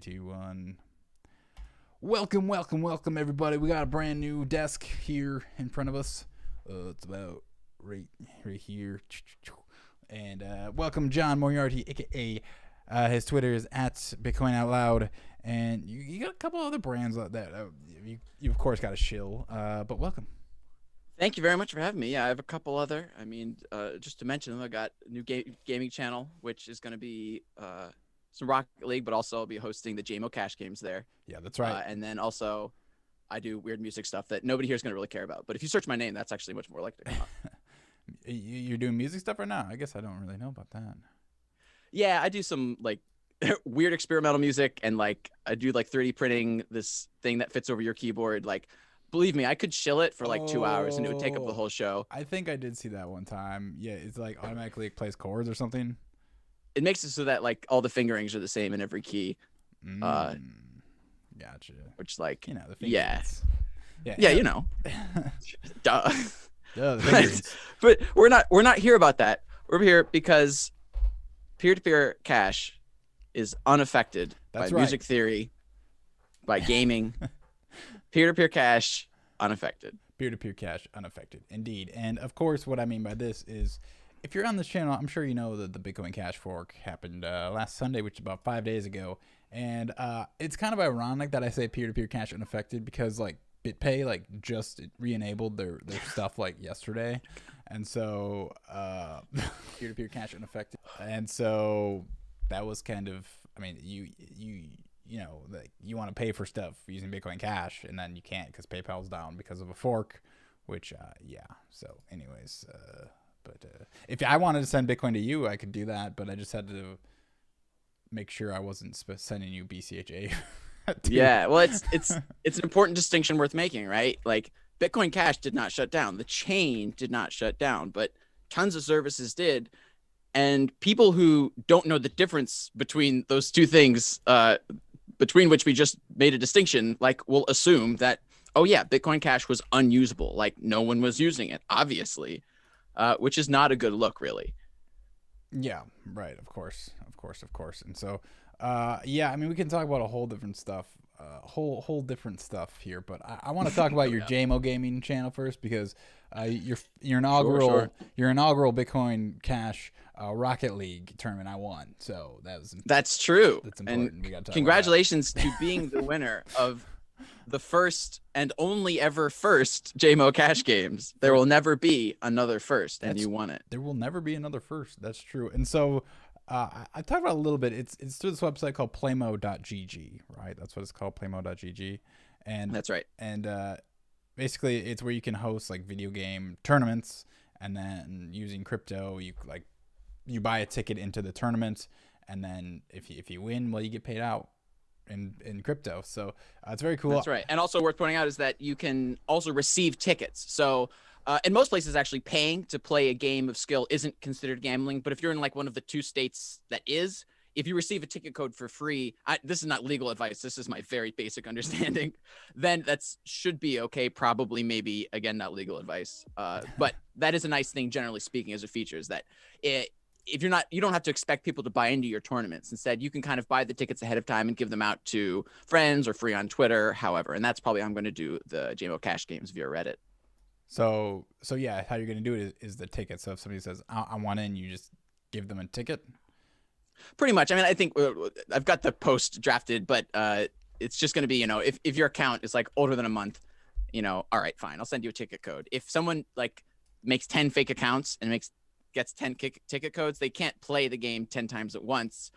2, 1. Welcome, everybody. We got a brand new desk here in front of us. It's about right here. And welcome, John Moriarty, a.k.a. His Twitter is at Bitcoin Out Loud. And you got a couple other brands that you of course got to shill. But welcome. Thank you very much for having me. Yeah, I have a couple other. Just to mention them, I got a new gaming channel, which is going to be some Rocket League, but also I'll be hosting the JMO Cash games there. Yeah, that's right. And then also I do weird music stuff that nobody here is going to really care about. But if you search my name, that's actually much more likely to come up. You're doing music stuff right now? I guess I don't really know about that. Yeah, I do some like weird experimental music, and like I do like 3D printing this thing that fits over your keyboard. Like, believe me, I could chill it for like 2 hours and it would take up the whole show. I think I did see that one time. Yeah, it's like automatically plays chords or something. It makes it so that like all the fingerings are the same in every key. Gotcha. Which like, the fingerings. Yeah, you know. Duh. Duh, the fingerings. But we're not here about that. We're here because peer-to-peer cash is unaffected by music theory, by gaming. Peer-to-peer cash, unaffected. Peer-to-peer cash, unaffected. Indeed. And, of course, what I mean by this is, if you're on this channel, I'm sure you know that the Bitcoin Cash fork happened last Sunday, which is about 5 days ago. And it's kind of ironic that I say peer-to-peer cash unaffected because, like, BitPay, like, just re-enabled their stuff, like, yesterday. And so, peer-to-peer cash unaffected. And so, that was kind of, I mean, you know, like you want to pay for stuff using Bitcoin Cash, and then you can't because PayPal's down because of a fork, which, yeah. So anyways, but if I wanted to send Bitcoin to you, I could do that, but I just had to make sure I wasn't sending you BCHA. Yeah, well, it's an important distinction worth making, right? Like Bitcoin Cash did not shut down. The chain did not shut down, but tons of services did. And people who don't know the difference between those two things, between which we just made a distinction, like will assume that, oh yeah, Bitcoin Cash was unusable. Like no one was using it, obviously, which is not a good look, really. Yeah, right. Of course. And so, yeah, I mean, we can talk about a whole different stuff, whole different stuff here, but I want to talk about your JMO gaming channel first because your inaugural Bitcoin Cash Rocket League tournament I won. So that's true. That's important. And we got to congratulations to being the winner of the first and only ever first JMO Cash games. There will never be another first, and you won it. There will never be another first. That's true. And so I talked about it a little bit. It's through this website called playmo.gg, right? That's what it's called, playmo.gg. And that's right. And basically, it's where you can host like video game tournaments, and then using crypto, you buy a ticket into the tournament, and then if you win, well, you get paid out in crypto. So it's very cool. That's right. And also worth pointing out is that you can also receive tickets. So in most places, actually paying to play a game of skill isn't considered gambling. But if you're in like one of the 2 states that is, if you receive a ticket code for free, this is not legal advice. This is my very basic understanding. Then that should be okay. Probably, maybe, again, not legal advice. But that is a nice thing, generally speaking, as a feature, is that if you don't have to expect people to buy into your tournaments. Instead, you can kind of buy the tickets ahead of time and give them out to friends or free on Twitter, however. And that's probably how I'm going to do the JMO Cash games via Reddit. So yeah, how you're going to do it is the ticket. So if somebody says, I want in, you just give them a ticket? Pretty much. I mean, I think I've got the post drafted, but it's just going to be, if your account is like older than a month, all right, fine, I'll send you a ticket code. If someone like makes 10 fake accounts and gets 10 ticket codes, they can't play the game 10 times at once.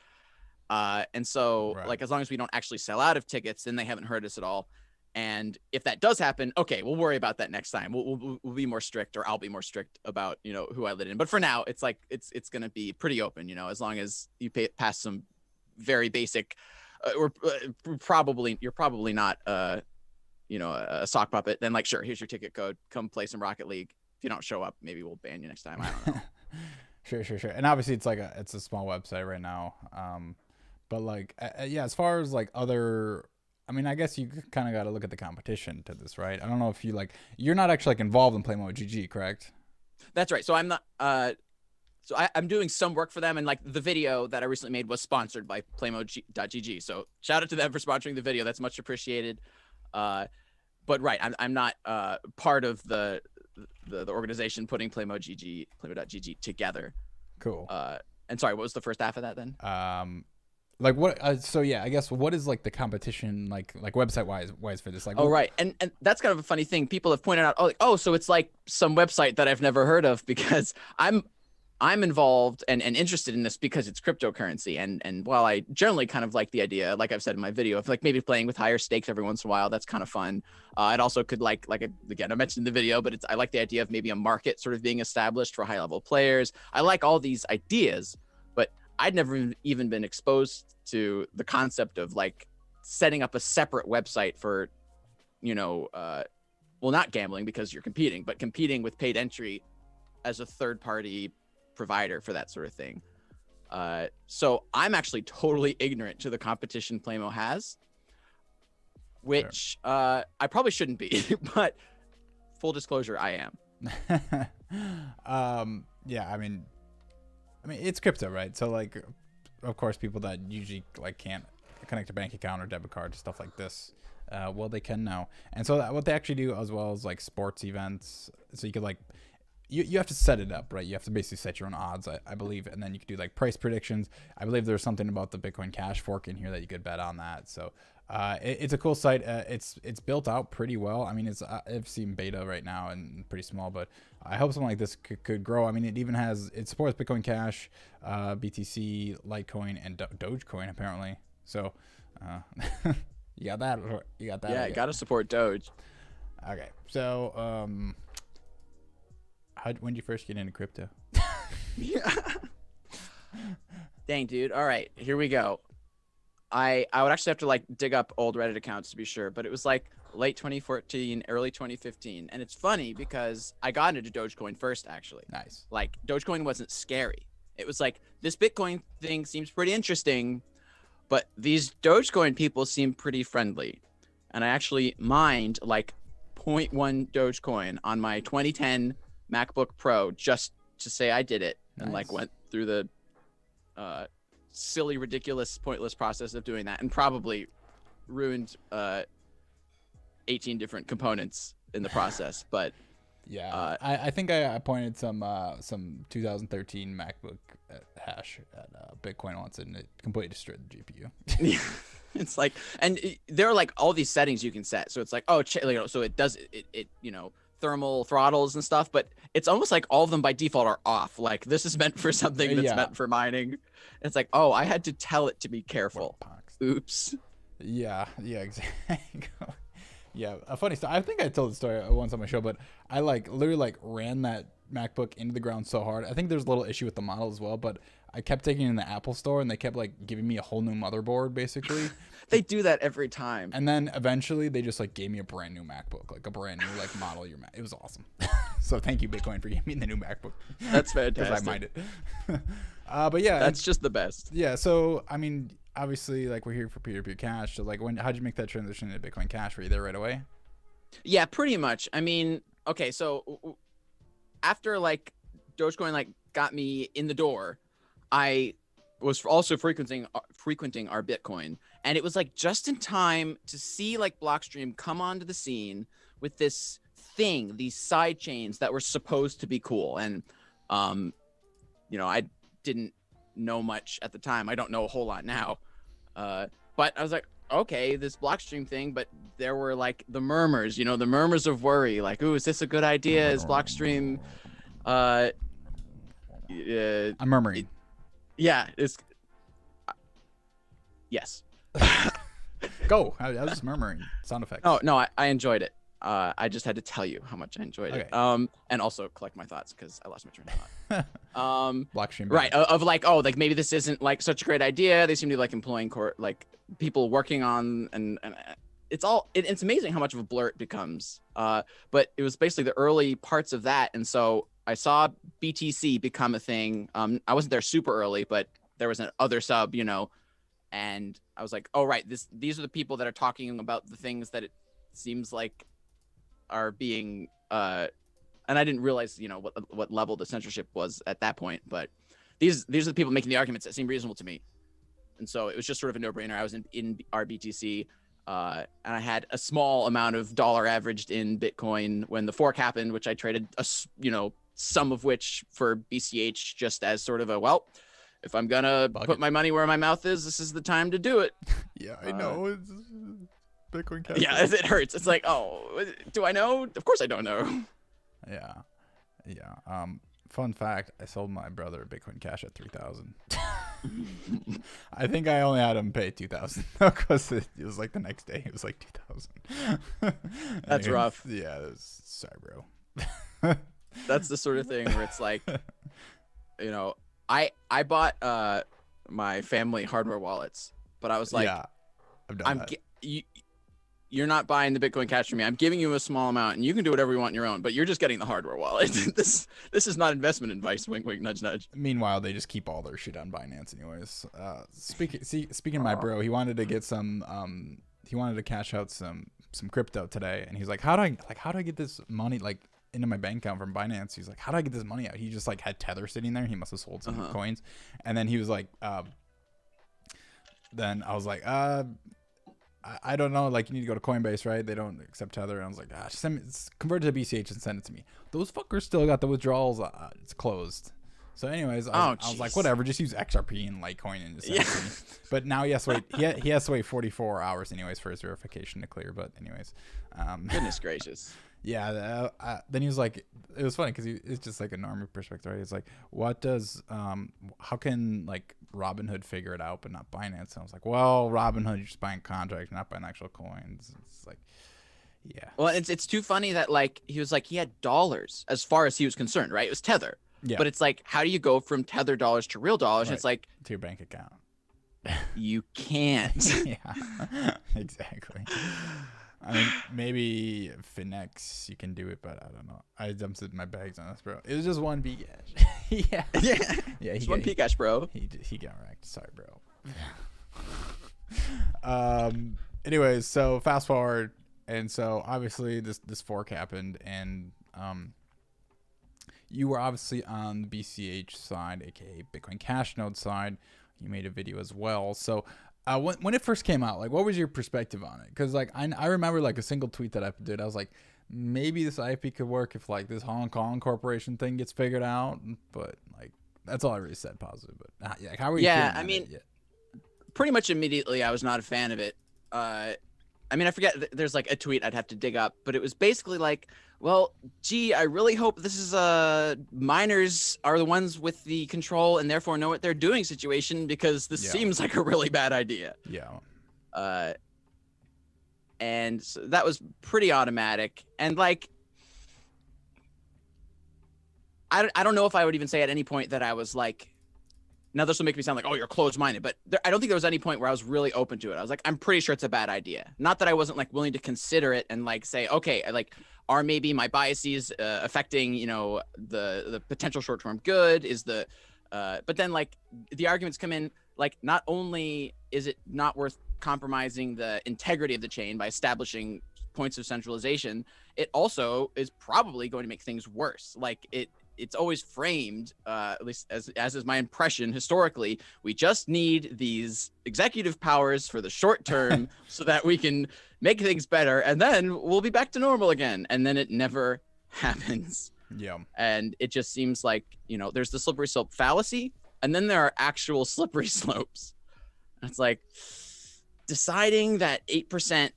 And so like, as long as we don't actually sell out of tickets, then they haven't heard us at all. And if that does happen, okay, we'll worry about that next time. We'll be more strict, or I'll be more strict about, who I let in. But for now, it's like, it's going to be pretty open, as long as you pass some very basic, you're probably not, a sock puppet. Then like, sure, here's your ticket code. Come play some Rocket League. If you don't show up, maybe we'll ban you next time. I don't know. Sure. And obviously it's a small website right now. But like, yeah, as far as like other, I mean, I guess you kind of got to look at the competition to this, right? I don't know if you're not actually like involved in Playmo GG, correct? That's right. So I'm not, So I'm doing some work for them, and like the video that I recently made was sponsored by Playmo.gg. So shout out to them for sponsoring the video. That's much appreciated. But right, I'm not part of the organization putting Playmo.gg together. Cool. And sorry, what was the first half of that then? Like what? So yeah, I guess what is like the competition like website wise for this? Like, Oh right, and that's kind of a funny thing. People have pointed out, so it's like some website that I've never heard of, because I'm involved and interested in this because it's cryptocurrency. And while I generally kind of like the idea, like I've said in my video, of like maybe playing with higher stakes every once in a while, that's kind of fun. It also could again, I mentioned in the video, but I like the idea of maybe a market sort of being established for high level players. I like all these ideas, but I'd never even been exposed to the concept of like setting up a separate website for, well, not gambling because you're competing, but competing with paid entry as a third party provider for that sort of thing. So I'm actually totally ignorant to the competition Playmo has, which I probably shouldn't be, but full disclosure, I am. Yeah, I mean it's crypto, right? So like, of course, people that usually like can't connect a bank account or debit card to stuff like this, well, they can now. And so what they actually do, as well as like sports events, so you could like you have to set it up, right? You have to basically set your own odds, I believe, and then you could do like price predictions. I believe there's something about the Bitcoin Cash fork in here that you could bet on that. So it's a cool site. It's built out pretty well. I mean, I've seen beta right now and pretty small, but I hope something like this could grow. I mean, it supports Bitcoin Cash, BTC, Litecoin, and Dogecoin apparently. So you got that. Yeah, got to support Doge. Okay, so when did you first get into crypto? Yeah. Dang, dude. All right, here we go. I would actually have to like dig up old Reddit accounts to be sure, but it was like late 2014, early 2015. And it's funny because I got into Dogecoin first, actually. Nice. Like Dogecoin wasn't scary. It was like, this Bitcoin thing seems pretty interesting, but these Dogecoin people seem pretty friendly. And I actually mined like 0.1 Dogecoin on my 2010 MacBook Pro just to say I did it. Nice. And like went through the silly, ridiculous, pointless process of doing that, and probably ruined 18 different components in the process. But yeah, I think I pointed some 2013 MacBook hash at Bitcoin once, and it completely destroyed the GPU. Yeah. It's like, and there are like all these settings you can set. So it's like, so it does it thermal throttles and stuff, but it's almost like all of them by default are off. Like this is meant for something that's meant for mining. It's like, I had to tell it to be careful. Oops. Yeah, exactly. Yeah, a funny story. I think I told the story once on my show, but I literally ran that MacBook into the ground so hard. I think there's a little issue with the model as well, but I kept taking it in the Apple store, and they kept giving me a whole new motherboard, basically. They do that every time. And then eventually they just gave me a brand new MacBook, a brand new model year Mac. It was awesome. So thank you, Bitcoin, for giving me the new MacBook. That's fantastic. Because I mined it. But yeah, that's just the best. Yeah. So I mean, obviously, we're here for peer-to-peer cash. So how'd you make that transition into Bitcoin Cash? Were you there right away? Yeah, pretty much. I mean, okay, so after Dogecoin got me in the door, I was also frequenting our Bitcoin, and it was just in time to see Blockstream come onto the scene with this thing, these side chains that were supposed to be cool. And I didn't know much at the time. I don't know a whole lot now, but I was like, okay, this Blockstream thing. But there were the murmurs, the murmurs of worry, ooh, is this a good idea? Is Blockstream I'm murmuring. Yeah, it's yes. Go. I was just murmuring sound effects. Oh no, I enjoyed it. I just had to tell you how much I enjoyed it. And also collect my thoughts because I lost my train of thought. Blockstream. Right. Of maybe this isn't such a great idea. They seem to be employing people working on and it's amazing how much of a blur it becomes. But it was basically the early parts of that, and so I saw BTC become a thing. I wasn't there super early, but there was an other sub, and I was like, oh, right, these are the people that are talking about the things that it seems like are being and I didn't realize, what level the censorship was at that point. But these are the people making the arguments that seem reasonable to me. And so it was just sort of a no-brainer. I was in RBTC, and I had a small amount of dollar averaged in Bitcoin when the fork happened, which I traded, some of which for BCH, just as sort of a, well, if I'm gonna put my money where my mouth is, this is the time to do it. Yeah, I know. It's Bitcoin Cash. Yeah, it hurts. It's like, oh, do I know? Of course I don't know. Yeah. Fun fact, I sold my brother a Bitcoin Cash at 3,000. I think I only had him pay 2,000 because it was like the next day. It was like 2,000. That's rough. Yeah, sorry, bro. That's the sort of thing where it's like, I bought my family hardware wallets, but I was like, yeah, I've done that. You're not buying the Bitcoin Cash from me. I'm giving you a small amount, and you can do whatever you want on your own, but you're just getting the hardware wallet. This is not investment advice. Wink, wink, nudge, nudge. Meanwhile, they just keep all their shit on Binance, anyways. Speaking of my bro, he wanted to get some. He wanted to cash out some crypto today, and he's like, how do I get this money into my bank account from Binance? He's like, how do I get this money out? He just had Tether sitting there. He must have sold some coins, and then he was like, then I was like, I don't know. You need to go to Coinbase, right? They don't accept Tether. And I was like, convert it to BCH and send it to me. Those fuckers still got the withdrawals. It's closed. So, anyways, I was like, whatever. Just use XRP and Litecoin and send it to me. But now he has to wait. He has to wait 44 hours, anyways, for his verification to clear. But, anyways, goodness gracious. Yeah. Then he was like, it was funny because it's just like a normie perspective, right? It's like, how can Robinhood figure it out but not Binance? And I was like, well, Robinhood, you're just buying contracts, not buying actual coins. It's like, yeah. Well, it's too funny that he was like, he had dollars as far as he was concerned, right? It was Tether. Yeah. But it's like, how do you go from Tether dollars to real dollars? Right. It's like, to your bank account. You can't. Yeah, exactly. I mean, maybe Finex, you can do it, but I don't know. I dumped my bags on this, bro. It was just one Bcash. Yeah. Yeah. Just one Bcash, bro. He got wrecked. Sorry, bro. Anyways, so fast forward, and so obviously this fork happened, and you were obviously on the BCH side, aka Bitcoin Cash node side. You made a video as well. So when it first came out, what was your perspective on it? Because I remember a single tweet that I did. I was like, maybe this IP could work if this Hong Kong corporation thing gets figured out. But that's all I really said positive. But how were you? Yeah, I mean, pretty much immediately I was not a fan of it. I mean, I forget. There's a tweet I'd have to dig up, but it was basically well, gee, I really hope this is miners are the ones with the control and therefore know what they're doing situation, because this seems like a really bad idea. Yeah. And so that was pretty automatic. And I don't know if I would even say at any point that I was now this will make me sound like, oh, you're closed-minded, but I don't think there was any point where I was really open to it. I was like, I'm pretty sure it's a bad idea. Not that I wasn't willing to consider it and say, okay, are maybe my biases affecting, the potential short-term good? But then the arguments come in, not only is it not worth compromising the integrity of the chain by establishing points of centralization, it also is probably going to make things worse. It's always framed, at least as is my impression historically, we just need these executive powers for the short term so that we can make things better, and then we'll be back to normal again. And then it never happens. Yeah. And it just seems there's the slippery slope fallacy, and then there are actual slippery slopes. And it's deciding that 8%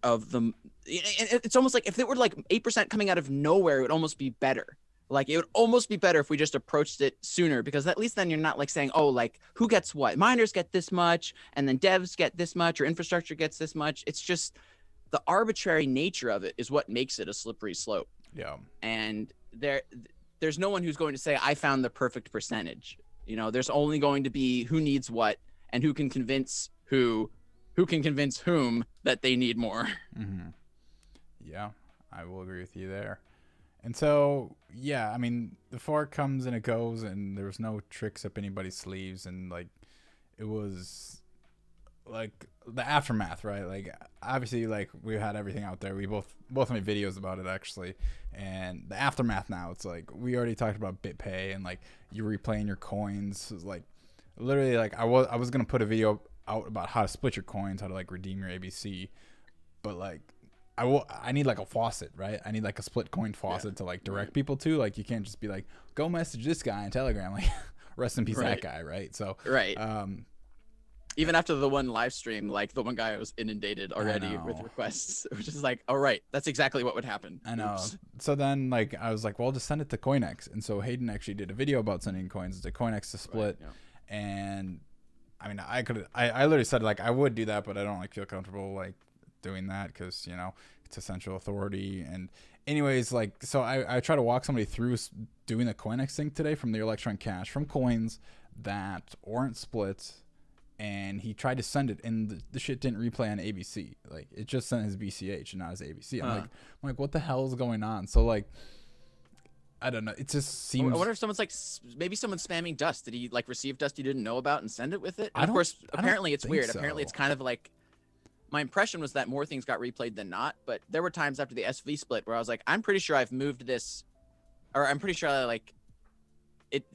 of them, it's almost if it were 8% coming out of nowhere, it would almost be better. It would almost be better if we just approached it sooner, because at least then you're not saying, oh, who gets what? Miners get this much, and then devs get this much, or infrastructure gets this much. It's just the arbitrary nature of it is what makes it a slippery slope. Yeah. And there's no one who's going to say, I found the perfect percentage. There's only going to be who needs what, and who can convince who can convince whom that they need more. Mm-hmm. Yeah, I will agree with you there. And so, yeah, I mean, the fork comes and it goes, and there was no tricks up anybody's sleeves, and it was like the aftermath, right? Like obviously, like we had everything out there. We both made videos about it actually, and the aftermath now. It's like we already talked about BitPay and like you replaying your coins. It's like literally like I was gonna put a video out about how to split your coins, how to like redeem your ABC, but like I need like a faucet, right? I need like a split coin faucet to like direct people to. Like you can't just be like, go message this guy on Telegram, like rest in peace that guy, right? So even after the one live stream, like the one guy was inundated already with requests, which is like, oh right, that's exactly what would happen. I know. Oops. So then like I was like, well, just send it to CoinEx, and so Hayden actually did a video about sending coins to CoinEx to split, and I mean I literally said like I would do that, but I don't like feel comfortable like doing that because you know it's a central authority. And anyways, like so I try to walk somebody through doing the CoinEx thing today from the Electron Cash from coins that weren't split, and he tried to send it and the shit didn't replay on ABC. Like it just sent his BCH and not his ABC. I'm like what the hell is going on? So like I don't know, it just seems I wonder if someone's like maybe someone's spamming dust. Did he like receive dust he didn't know about and send it with it? And of course apparently it's weird. Apparently it's kind of like my impression was that more things got replayed than not, but there were times after the SV split where I was like, I'm pretty sure I've moved this, or I'm pretty sure like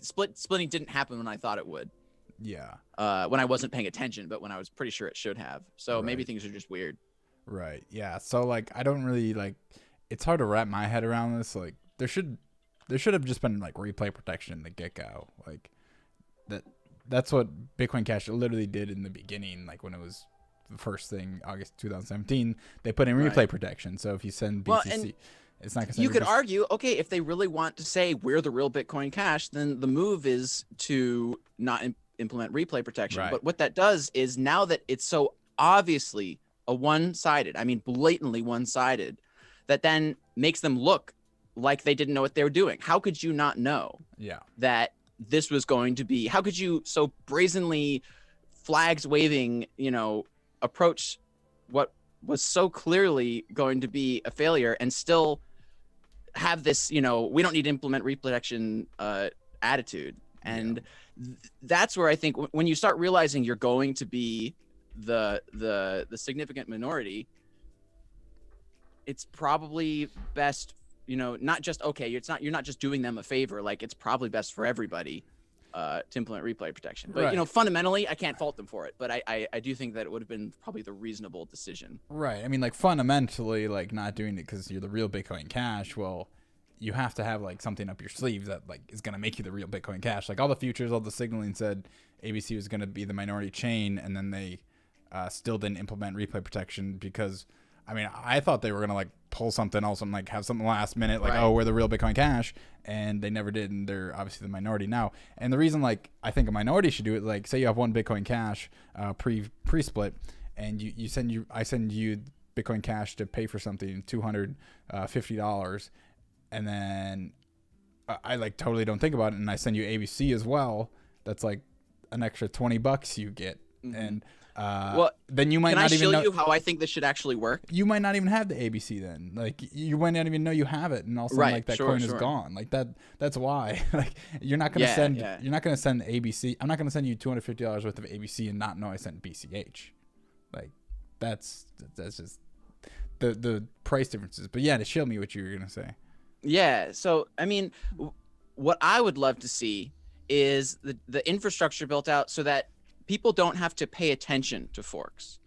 splitting didn't happen when I thought it would. Yeah. When I wasn't paying attention, but when I was pretty sure it should have. So maybe things are just weird. Right. Yeah. So like I don't really like. It's hard to wrap my head around this. Like there should have just been like replay protection in the get-go. Like that's what Bitcoin Cash literally did in the beginning. Like when it was the first thing, August 2017, they put in replay protection. So if you send BCC, it's not gonna. You could argue, okay, if they really want to say we're the real Bitcoin Cash, then the move is to not implement replay protection. But what that does is now that it's so obviously a one-sided, I mean blatantly one-sided, that then makes them look like they didn't know what they were doing. How could you not know that this was going to be, how could you so brazenly flags waving, you know, approach what was so clearly going to be a failure and still have this, you know, we don't need to implement replay protection attitude. And that's where I think when you start realizing you're going to be the significant minority, it's probably best, you know, not just you're not just doing them a favor, like it's probably best for everybody to implement replay protection. But you know, fundamentally I can't fault them for it, but I do think that it would have been probably the reasonable decision. Right. I mean, like fundamentally, like not doing it because you're the real Bitcoin Cash, well, you have to have like something up your sleeve that like is going to make you the real Bitcoin Cash. Like all the futures, all the signaling said ABC was going to be the minority chain, and then they still didn't implement replay protection because I mean, I thought they were going to like pull something else and like have something last minute, like, oh, we're the real Bitcoin Cash, and they never did. And they're obviously the minority now. And the reason like I think a minority should do it, like say you have one Bitcoin Cash pre-split, and I send you Bitcoin Cash to pay for something, $250, and then I like totally don't think about it, and I send you ABC as well. That's like an extra $20 you get, and well, then you might not even know. Can I show you how I think this should actually work? You might not even have the ABC then. Like you might not even know you have it, and all of a sudden like that coin is gone. Like that's why. Like you're not gonna you're not gonna send ABC. I'm not gonna send you $250 worth of ABC and not know I sent BCH. Like that's just the price differences. But yeah, to show me what you were gonna say. Yeah. So I mean, what I would love to see is the infrastructure built out so that people don't have to pay attention to forks.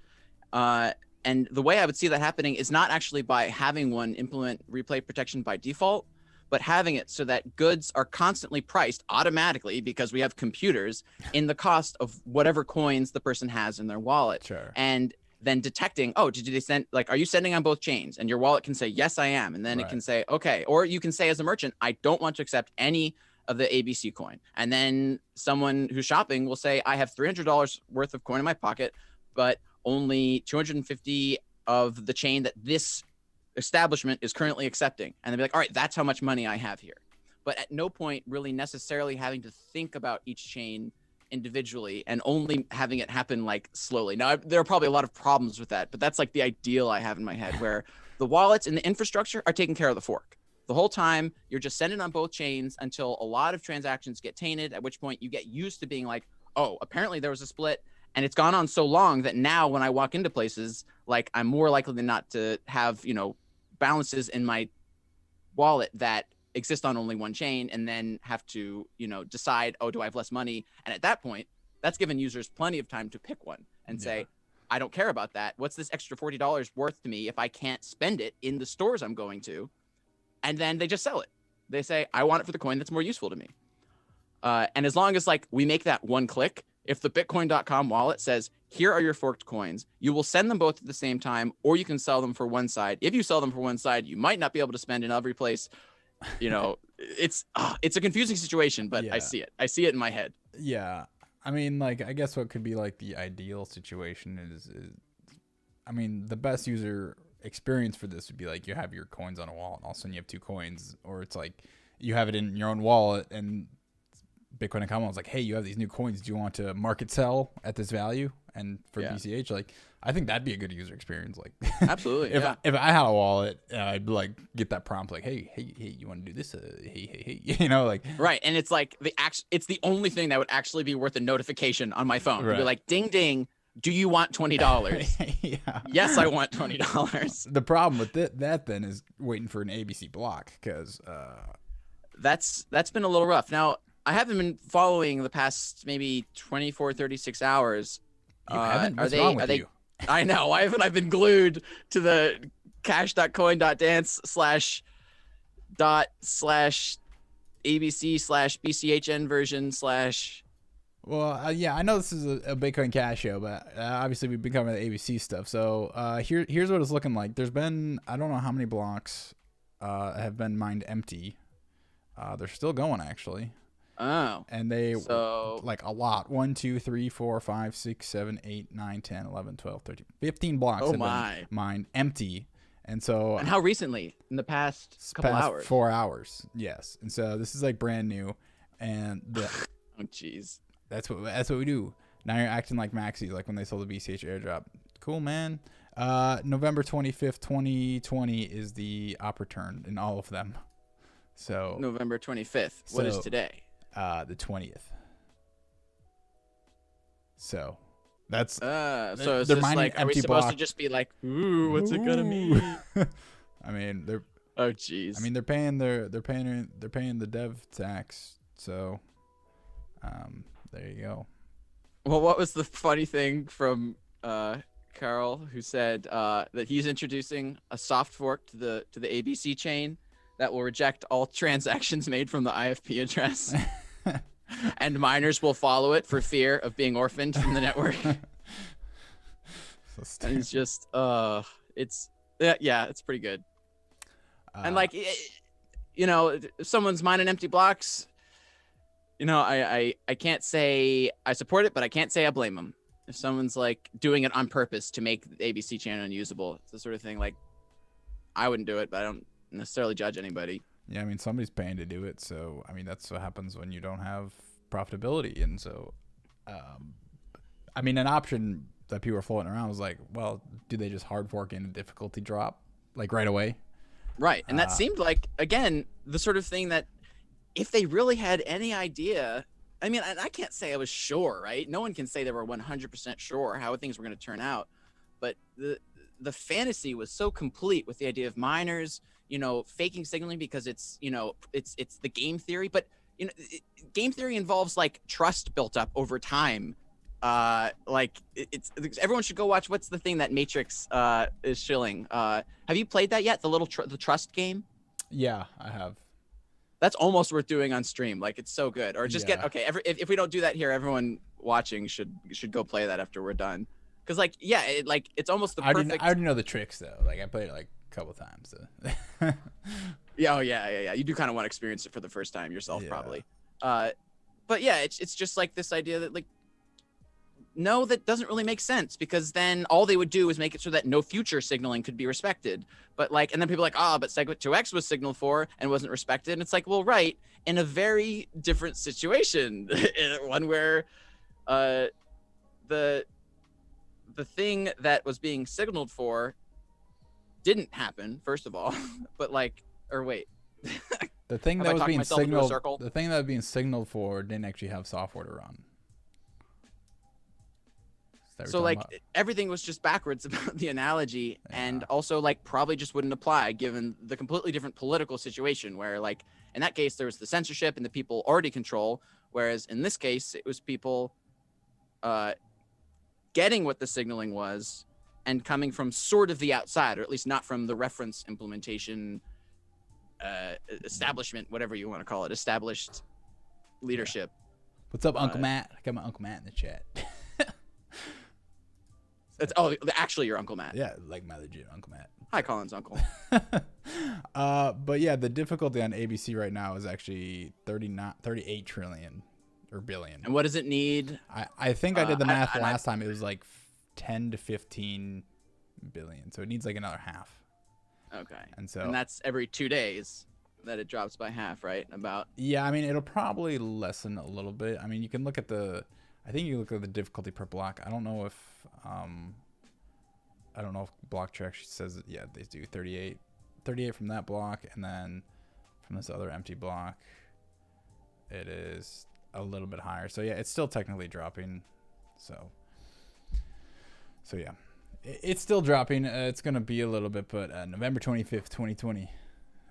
And the way I would see that happening is not actually by having one implement replay protection by default, but having it so that goods are constantly priced automatically because we have computers in the cost of whatever coins the person has in their wallet. Sure. And then detecting, oh, did they send, like, are you sending on both chains? And your wallet can say, yes, I am. And then it can say, okay. Or you can say as a merchant, I don't want to accept any of the ABC coin. And then someone who's shopping will say, I have $300 worth of coin in my pocket, but only 250 of the chain that this establishment is currently accepting. And they'll be like, all right, that's how much money I have here. But at no point really necessarily having to think about each chain individually and only having it happen like slowly. Now, there are probably a lot of problems with that, but that's like the ideal I have in my head where the wallets and the infrastructure are taking care of the fork. The whole time you're just sending on both chains until a lot of transactions get tainted, at which point you get used to being like, oh, apparently there was a split And it's gone on so long that now when I walk into places, like I'm more likely than not to have, balances in my wallet that exist on only one chain, and then have to, decide, oh, do I have less money? And at that point, that's given users plenty of time to pick one and say, I don't care about that. What's this extra $40 worth to me if I can't spend it in the stores I'm going to? And then they just sell it. They say, I want it for the coin that's more useful to me. And as long as like we make that one click, if the bitcoin.com wallet says, here are your forked coins, you will send them both at the same time, or you can sell them for one side. If you sell them for one side, you might not be able to spend in every place. It's a confusing situation, but I see it. I see it in my head. Yeah. I mean, like, I guess what could be like the ideal situation is I mean, the best user experience for this would be like you have your coins on a wallet and all of a sudden you have 2 coins, or it's like you have it in your own wallet and Bitcoin.com was like, hey, you have these new coins. Do you want to market sell at this value? And for BCH, like, I think that'd be a good user experience. Like, absolutely. if I had a wallet, I'd like get that prompt like, hey, you want to do this? Hey, like. Right. And it's like it's the only thing that would actually be worth a notification on my phone. Right. It'd be like, ding, ding. Do you want $20? Yeah. Yes, I want $20. The problem with that then is waiting for an ABC block, because that's been a little rough. Now, I haven't been following the past maybe 24, 36 hours. You haven't? What's wrong with you? I know. Why haven't I been glued to the cash.coin.dance /ABC/BCHN version / Well, yeah, I know this is a Bitcoin Cash show, but obviously we've been covering the ABC stuff. So here's what it's looking like. There's been, I don't know how many blocks have been mined empty. They're still going, actually. Oh. And they, like, a lot. 1, 2, 3, 4, 5, 6, 7, 8, 9, 10, 11, 12, 13, 15 blocks have been mined empty. And so. And how recently? In the past couple hours? 4 hours, yes. And so this is, like, brand new. And oh, jeez. That's what we do. Now you're acting like Maxi, like when they sold the BCH airdrop. Cool, man. November 25th, 2020 is the op return in all of them. So November 25th. What is today? The 20th. So that's so is this like, are we supposed to just be like, ooh, what's it gonna mean? I mean, they're jeez. I mean, they're paying the dev tax. So there you go. Well, what was the funny thing from Carl, who said that he's introducing a soft fork to the ABC chain that will reject all transactions made from the IFP address, and miners will follow it for fear of being orphaned from the network. And it's just, it's pretty good. And like, if someone's mining empty blocks, I can't say I support it, but I can't say I blame them. If someone's like doing it on purpose to make the ABC channel unusable, it's the sort of thing like I wouldn't do it, but I don't necessarily judge anybody. Yeah, I mean, somebody's paying to do it, so I mean that's what happens when you don't have profitability. And so I mean, an option that people are floating around was like, well, do they just hard fork in a difficulty drop like right away? Right. And that seemed like, again, the sort of thing that if they really had any idea, I mean, I can't say I was sure, right? No one can say they were 100% sure how things were going to turn out, but the fantasy was so complete with the idea of miners, faking signaling because it's the game theory, but game theory involves like trust built up over time. Like it's everyone should go watch. What's the thing that Matrix is shilling? Have you played that yet? The trust game? Yeah, I have. That's almost worth doing on stream. Like it's so good. Or just if we don't do that here, everyone watching should go play that after we're done. Because like it's almost the perfect. I already know the tricks though. Like I played it like a couple times. So. Yeah. You do kind of want to experience it for the first time yourself, probably. But yeah, it's just like this idea that like. No, that doesn't really make sense, because then all they would do is make it so that no future signaling could be respected. But like, and then people are like, but Segwit 2x was signaled for and wasn't respected. And it's like, well, right, in a very different situation, one where the thing that was being signaled for didn't happen, first of all, but like, or wait. The thing that was being signaled for didn't actually have software to run. So like everything was just backwards about the analogy, and also like probably just wouldn't apply given the completely different political situation where like in that case there was the censorship and the people already control, whereas in this case it was people getting what the signaling was and coming from sort of the outside, or at least not from the reference implementation establishment, whatever you want to call it, established leadership. What's up, Uncle Matt? I got my Uncle Matt in the chat. Actually your Uncle Matt. Yeah, like my legit Uncle Matt. Hi, Colin's uncle. But yeah, the difficulty on ABC right now is actually 38 trillion or billion. And what does it need? I think I did the math last time. It was like 10 to 15 billion. So it needs like another half. Okay. And that's every 2 days that it drops by half, right? About. Yeah, I mean, it'll probably lessen a little bit. I mean, you can look at the difficulty per block. I don't know if Blocktrack actually says it. Yeah, they do 38 from that block, and then from this other empty block, it is a little bit higher. So yeah, it's still technically dropping. So yeah, it's still dropping. It's gonna be a little bit, but November 25th, 2020.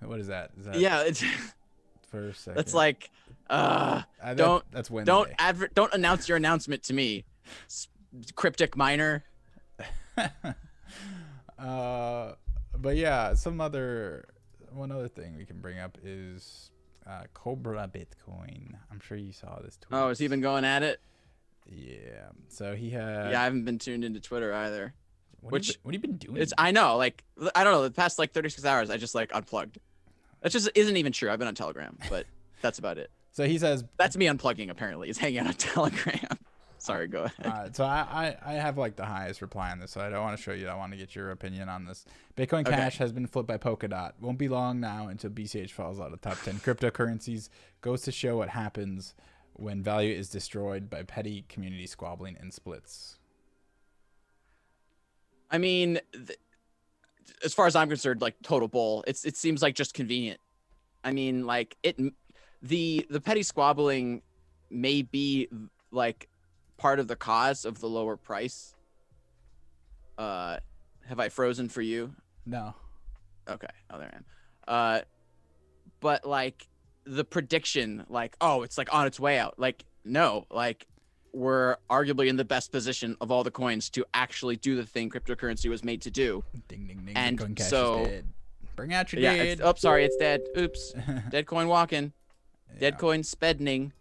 What is that? Yeah, it's for a second. That's like that's Wednesday. Don't announce your announcement to me, cryptic miner. But yeah, one other thing we can bring up is Cobra Bitcoin. I'm sure you saw this tweet. Oh, has he been going at it? Yeah. So he had. Yeah, I haven't been tuned into Twitter either. What have you been doing? I know, like I don't know. The past like 36 hours, I just like unplugged. That just isn't even true. I've been on Telegram, but that's about it. So he says that's me unplugging. Apparently, he's hanging out on Telegram. Sorry, go ahead. So I have like the highest reply on this, so I don't want to show you. I want to get your opinion on this. Bitcoin Cash has been flipped by Polkadot. Won't be long now until BCH falls out of top 10 cryptocurrencies. Goes to show what happens when value is destroyed by petty community squabbling and splits. I mean, as far as I'm concerned, like total bull. It seems like just convenient. I mean, like the petty squabbling may be like part of the cause of the lower price. Have I frozen for you? No. Okay. Oh, there I am. But like the prediction, like, oh, it's like on its way out. Like, no, like we're arguably in the best position of all the coins to actually do the thing cryptocurrency was made to do. Ding, ding, ding. And Bitcoin Cash so, is dead. Bring out your dead. Oh, sorry, it's dead. Oops. Dead coin walking. Yeah. Dead coin spedning.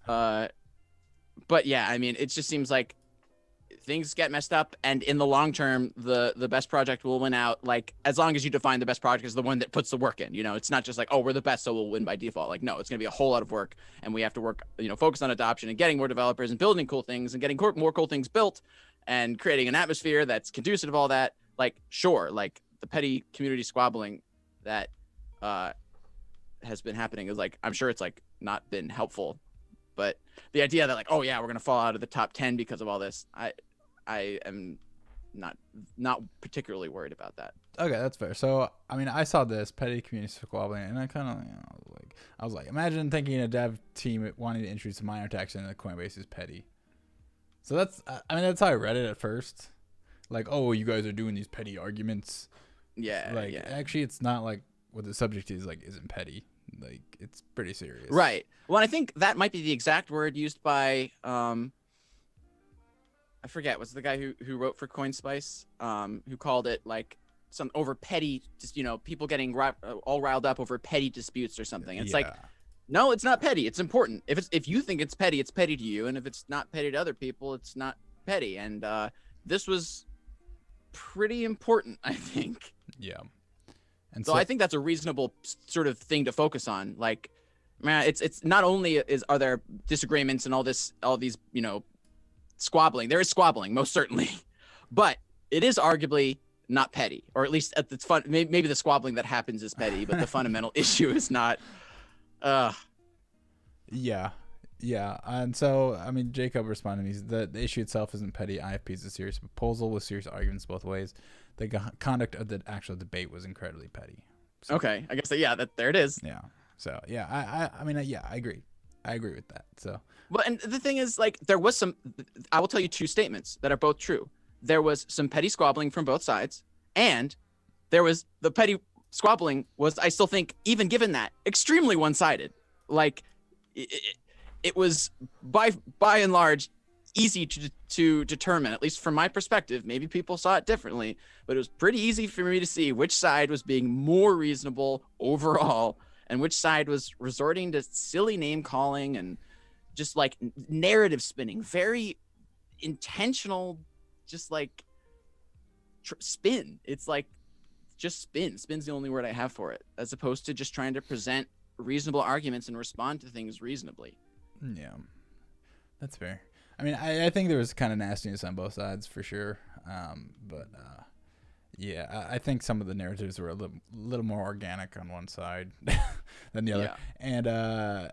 But yeah, I mean, it just seems like things get messed up, and in the long term, the best project will win out. Like, as long as you define the best project as the one that puts the work in, you know, it's not just like, oh, we're the best, so we'll win by default. Like, no, it's going to be a whole lot of work, and we have to work, you know, focus on adoption and getting more developers and building cool things and getting more cool things built and creating an atmosphere that's conducive to all that. Like, sure, like the petty community squabbling that has been happening is like, I'm sure it's like not been helpful, but the idea that like, oh yeah, we're going to fall out of the top 10 because of all this, I am not particularly worried about that. Okay, that's fair. So, I mean, I saw this petty community squabbling, and I kind of, you know, I was like, imagine thinking a dev team wanting to introduce a minor tax into Coinbase is petty. So that's how I read it at first. Like, oh, you guys are doing these petty arguments. Yeah. Like, yeah. actually, it's not like what the subject is, like, isn't petty. Like, it's pretty serious. Right. Well, I think that might be the exact word used by, I forget, was the guy who wrote for CoinSpice, who called it like some over petty, just, you know, people getting all riled up over petty disputes or something. It's like, no, it's not petty. It's important. If you think it's petty to you. And if it's not petty to other people, it's not petty. And this was pretty important, I think. Yeah. And so I think that's a reasonable sort of thing to focus on. Like, man, it's not only are there disagreements and all these, you know, squabbling. There is squabbling, most certainly, but it is arguably not petty, or at least at the fun. Maybe the squabbling that happens is petty, but the fundamental issue is not. Yeah. And so, I mean, Jacob responded, the issue itself isn't petty. IFP is a serious proposal with serious arguments both ways. The conduct of the actual debate was incredibly petty. So, okay, I guess there it is. Yeah. So yeah, I mean, I agree. I agree with that. So, Well, and the thing is, like, there was some. I will tell you two statements that are both true. There was some petty squabbling from both sides, and there was the petty squabbling was, I still think, even given that, extremely one-sided. Like, it was by and large easy to determine, at least from my perspective. Maybe people saw it differently, but it was pretty easy for me to see which side was being more reasonable overall, and which side was resorting to silly name calling and just like narrative spinning, very intentional, just like spin. It's like just spin. Spin's the only word I have for it, as opposed to just trying to present reasonable arguments and respond to things reasonably. Yeah, that's fair. I mean, I think there was kind of nastiness on both sides for sure. But yeah, I think some of the narratives were a little more organic on one side than the other. Yeah. And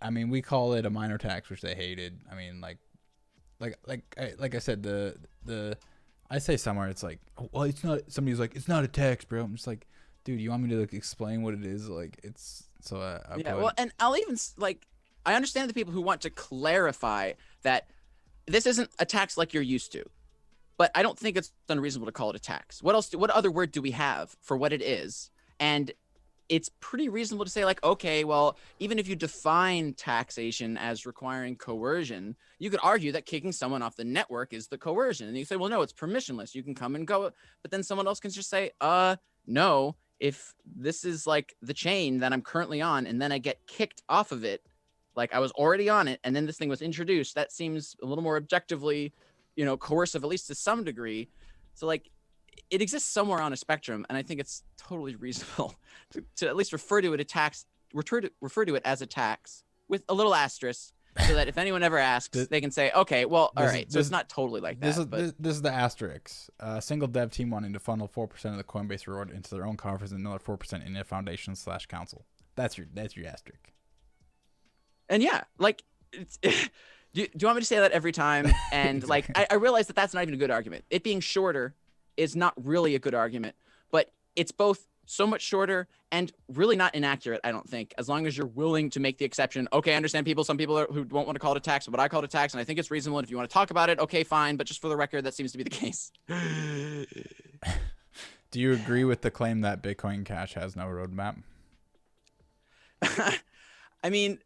I mean, we call it a minor tax, which they hated. I mean, like I said, the I say somewhere it's like, oh, well, it's not. Somebody's like, it's not a tax, bro. I'm just like, dude, you want me to like explain what it is? Like, it's so. Well, and I'll even like, I understand the people who want to clarify that this isn't a tax like you're used to, but I don't think it's unreasonable to call it a tax. What other word do we have for what it is? And it's pretty reasonable to say, like, okay, well, even if you define taxation as requiring coercion, you could argue that kicking someone off the network is the coercion. And you say, well, no, it's permissionless. You can come and go. But then someone else can just say, no, if this is like the chain that I'm currently on and then I get kicked off of it, like I was already on it and then this thing was introduced, that seems a little more objectively, coercive, at least to some degree. So like, it exists somewhere on a spectrum, and I think it's totally reasonable to at least refer to it as a tax with a little asterisk, so that if anyone ever asks, they can say, okay, well, all right, so it's not totally like that. This is the asterisk. A single dev team wanting to funnel 4% of the Coinbase reward into their own coffers and another 4% in a foundation/council. That's your asterisk. And yeah, like, do you want me to say that every time? And like, I realize that that's not even a good argument. It being shorter is not really a good argument, but it's both so much shorter and really not inaccurate, I don't think, as long as you're willing to make the exception. Okay, I understand some people who won't want to call it a tax, but I call it a tax, and I think it's reasonable. And if you want to talk about it, okay, fine. But just for the record, that seems to be the case. Do you agree with the claim that Bitcoin Cash has no roadmap? I mean,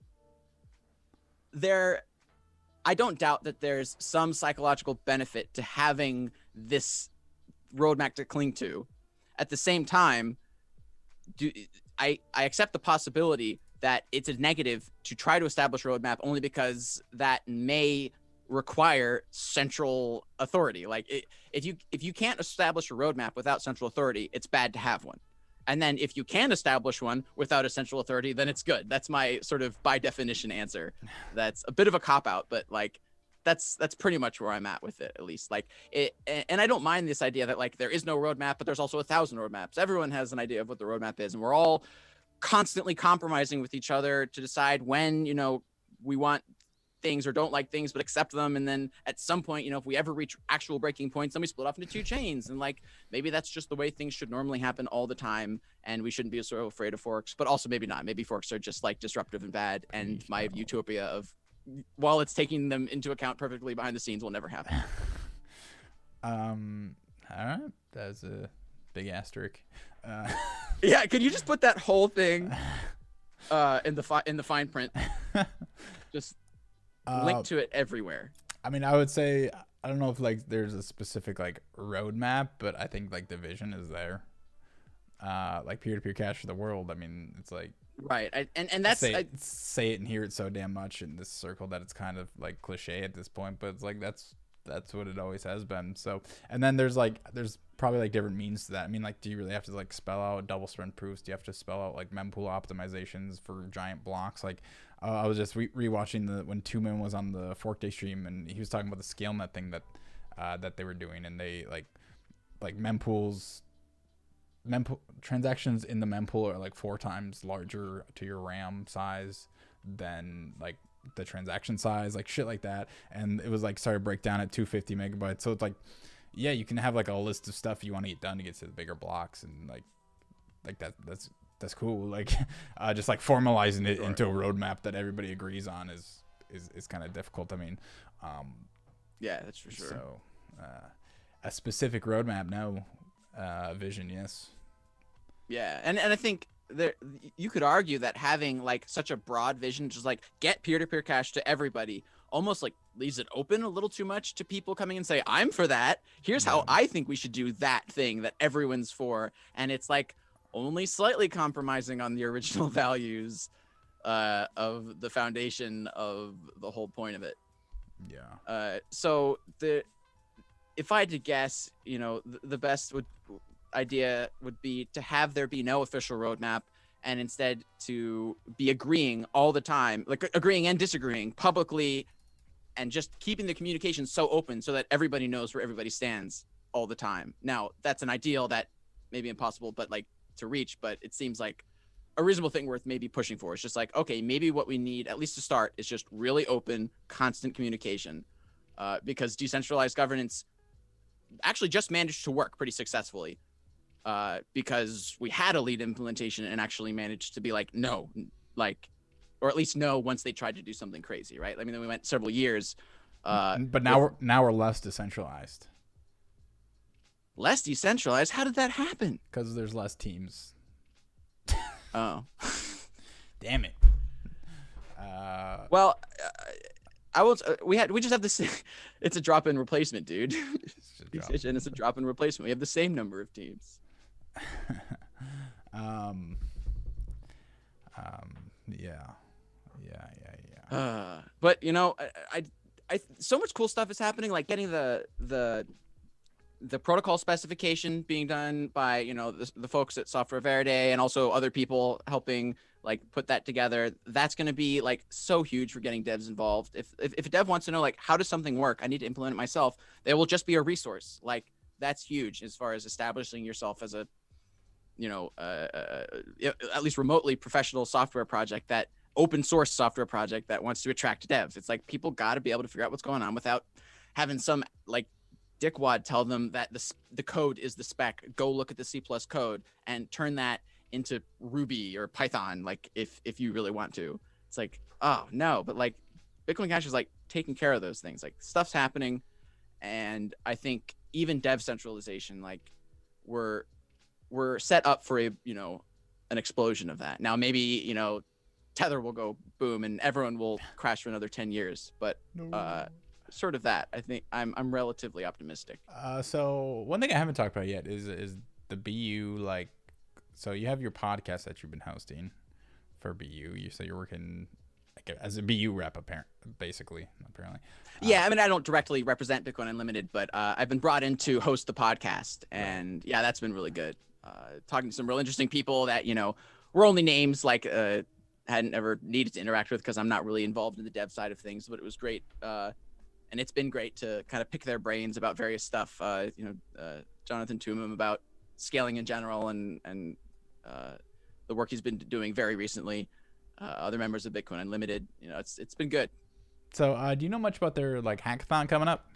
I don't doubt that there's some psychological benefit to having this roadmap to cling to. At the same time, I accept the possibility that it's a negative to try to establish a roadmap, only because that may require central authority. Like, if you can't establish a roadmap without central authority, it's bad to have one. And then if you can establish one without a central authority, then it's good. That's my sort of by definition answer. That's a bit of a cop out, but like, that's pretty much where I'm at with it, at least. Like, and I don't mind this idea that like there is no roadmap, but there's also 1,000 roadmaps. Everyone has an idea of what the roadmap is, and we're all constantly compromising with each other to decide when, we want things or don't like things, but accept them. And then at some point, if we ever reach actual breaking points, then we split off into two chains. And like, maybe that's just the way things should normally happen all the time, and we shouldn't be so afraid of forks. But also maybe not. Maybe forks are just like disruptive and bad, and my utopia of, while it's taking them into account perfectly behind the scenes, will never happen. All right, that's a big asterisk. Yeah, could you just put that whole thing in the fine print? Just link to it everywhere. I mean, I would say, I don't know if like there's a specific like roadmap, but I think like the vision is there. Like peer-to-peer cash for the world. I mean, it's like, right. And that's say it and hear it so damn much in this circle that it's kind of like cliche at this point, but it's like that's what it always has been. So, and then there's probably like different means to that. I mean, like, do you really have to like spell out double sprint proofs? Do you have to spell out like mempool optimizations for giant blocks? Like, I was just rewatching when Two Man was on the Fork Day stream, and he was talking about the ScaleNet thing that they were doing, and they like mempools. Transactions in the mempool are like 4 times larger to your RAM size than like the transaction size, like shit like that. And it was like started break down at 250 megabytes. So it's like, yeah, you can have like a list of stuff you want to get done to get to the bigger blocks, and like that's that's cool. Like, just like formalizing it into a roadmap that everybody agrees on is kind of difficult. I mean, yeah, that's for sure. So, a specific roadmap, no. Vision, yes. Yeah, and I think there you could argue that having like such a broad vision, just like get peer-to-peer cash to everybody, almost like leaves it open a little too much to people coming and say, I'm for that. Here's how I think we should do that thing that everyone's for. And it's like only slightly compromising on the original values of the foundation of the whole point of it. Yeah. So if I had to guess, you know, the best idea would be to have there be no official roadmap, and instead to be agreeing all the time, like agreeing and disagreeing publicly, and just keeping the communication so open so that everybody knows where everybody stands all the time. Now, that's an ideal that may be impossible, but like to reach, but it seems like a reasonable thing worth maybe pushing for. It's just like, okay, maybe what we need, at least to start, is just really open, constant communication, because decentralized governance actually just managed to work pretty successfully. Because we had a lead implementation and actually managed to be like, no, like, or at least no once they tried to do something crazy, right? I mean, then we went several years. But now we're less decentralized. Less decentralized? How did that happen? Because there's less teams. Oh. Damn it. Well, I will. We just have this. It's a drop-in replacement, dude. It's a drop-in replacement. We have the same number of teams. Yeah. But you know, I so much cool stuff is happening. Like getting the protocol specification being done by, you know, the folks at Software Verde, and also other people helping like put that together. That's going to be like so huge for getting devs involved. If a dev wants to know like, how does something work, I need to implement it myself, there will just be a resource. Like that's huge as far as establishing yourself as a, you know, at least remotely professional software project, that open source software project that wants to attract devs. It's like people got to be able to figure out what's going on without having some like dickwad tell them that the code is the spec. Go look at the C+ code and turn that into Ruby or Python, like if you really want to. It's like, oh no, but like Bitcoin Cash is like taking care of those things. Like stuff's happening, and I think even dev centralization, like we're set up for a, you know, an explosion of that. Now maybe, you know, Tether will go boom and everyone will crash for another 10 years, but sort of that. I think I'm relatively optimistic. So one thing I haven't talked about yet is the BU, like, so you have your podcast that you've been hosting for BU. You say you're working like as a BU rep, apparently. Yeah, I mean, I don't directly represent Bitcoin Unlimited, but I've been brought in to host the podcast, and yeah, that's been really good. Talking to some real interesting people that, you know, were only names, like hadn't ever needed to interact with because I'm not really involved in the dev side of things, but it was great. And it's been great to kind of pick their brains about various stuff. You know, Jonathan Tumum about scaling in general, and the work he's been doing very recently. Other members of Bitcoin Unlimited. You know, it's been good. So, do you know much about their like hackathon coming up?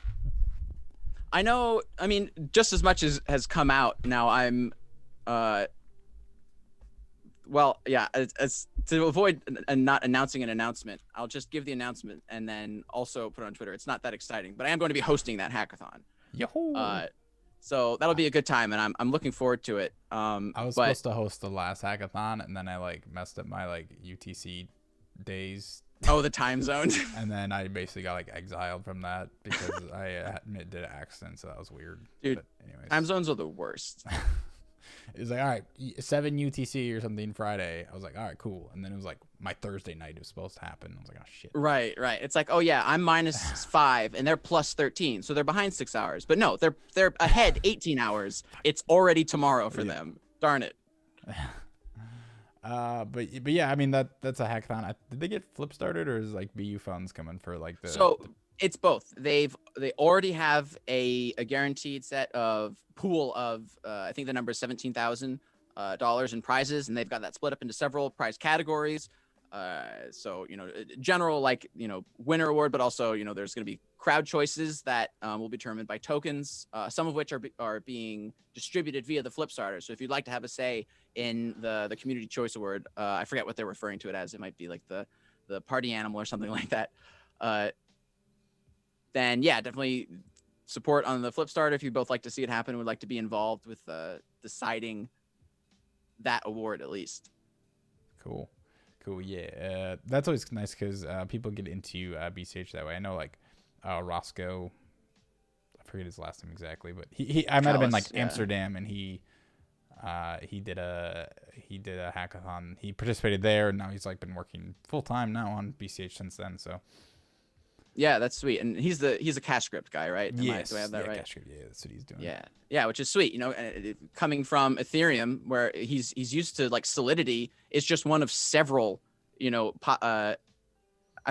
I know. I mean, just as much as has come out now. I'm, well, yeah. As to avoid not announcing an announcement, I'll just give the announcement and then also put it on Twitter. It's not that exciting, but I am going to be hosting that hackathon. Yo. So that'll be a good time, and I'm looking forward to it. I was supposed to host the last hackathon, and then I like messed up my like UTC days. Oh, the time zone. And then I basically got like exiled from that because I did an accident, so that was weird. Dude, but anyways. Time zones are the worst. It was like, all right, 7 UTC or something Friday. I was like, all right, cool. And then it was like my Thursday night it was supposed to happen. I was like, oh shit. Right. It's like, oh yeah, I'm -5 and they're +13, so they're behind 6 hours. But no, they're ahead 18 hours. It's already tomorrow for them. Darn it. But yeah, I mean that's a hackathon. Did they get flip started, or is like BU funds coming for like the? So it's both. They already have a guaranteed set of pool of I think the number is $17,000 in prizes, and they've got that split up into several prize categories. So, general, like, winner award, but also, there's going to be crowd choices that will be determined by tokens, some of which are being distributed via the Flipstarter. So if you'd like to have a say in the community choice award, I forget what they're referring to it as. It might be like the party animal or something like that. Then yeah, definitely support on the Flipstarter if you both like to see it happen and would like to be involved with deciding that award at least. Cool. Yeah, that's always nice because people get into BCH that way. I know, like, Roscoe, I forget his last name exactly, but I might have been like Amsterdam, and he did a hackathon. He participated there, and now he's like been working full time now on BCH since then. So yeah, that's sweet. And he's a cash script guy, right? Yes, do I have that right? Cash script, yeah, that's what he's doing. Yeah, which is sweet. Coming from Ethereum, where he's used to, like, Solidity is just one of several. I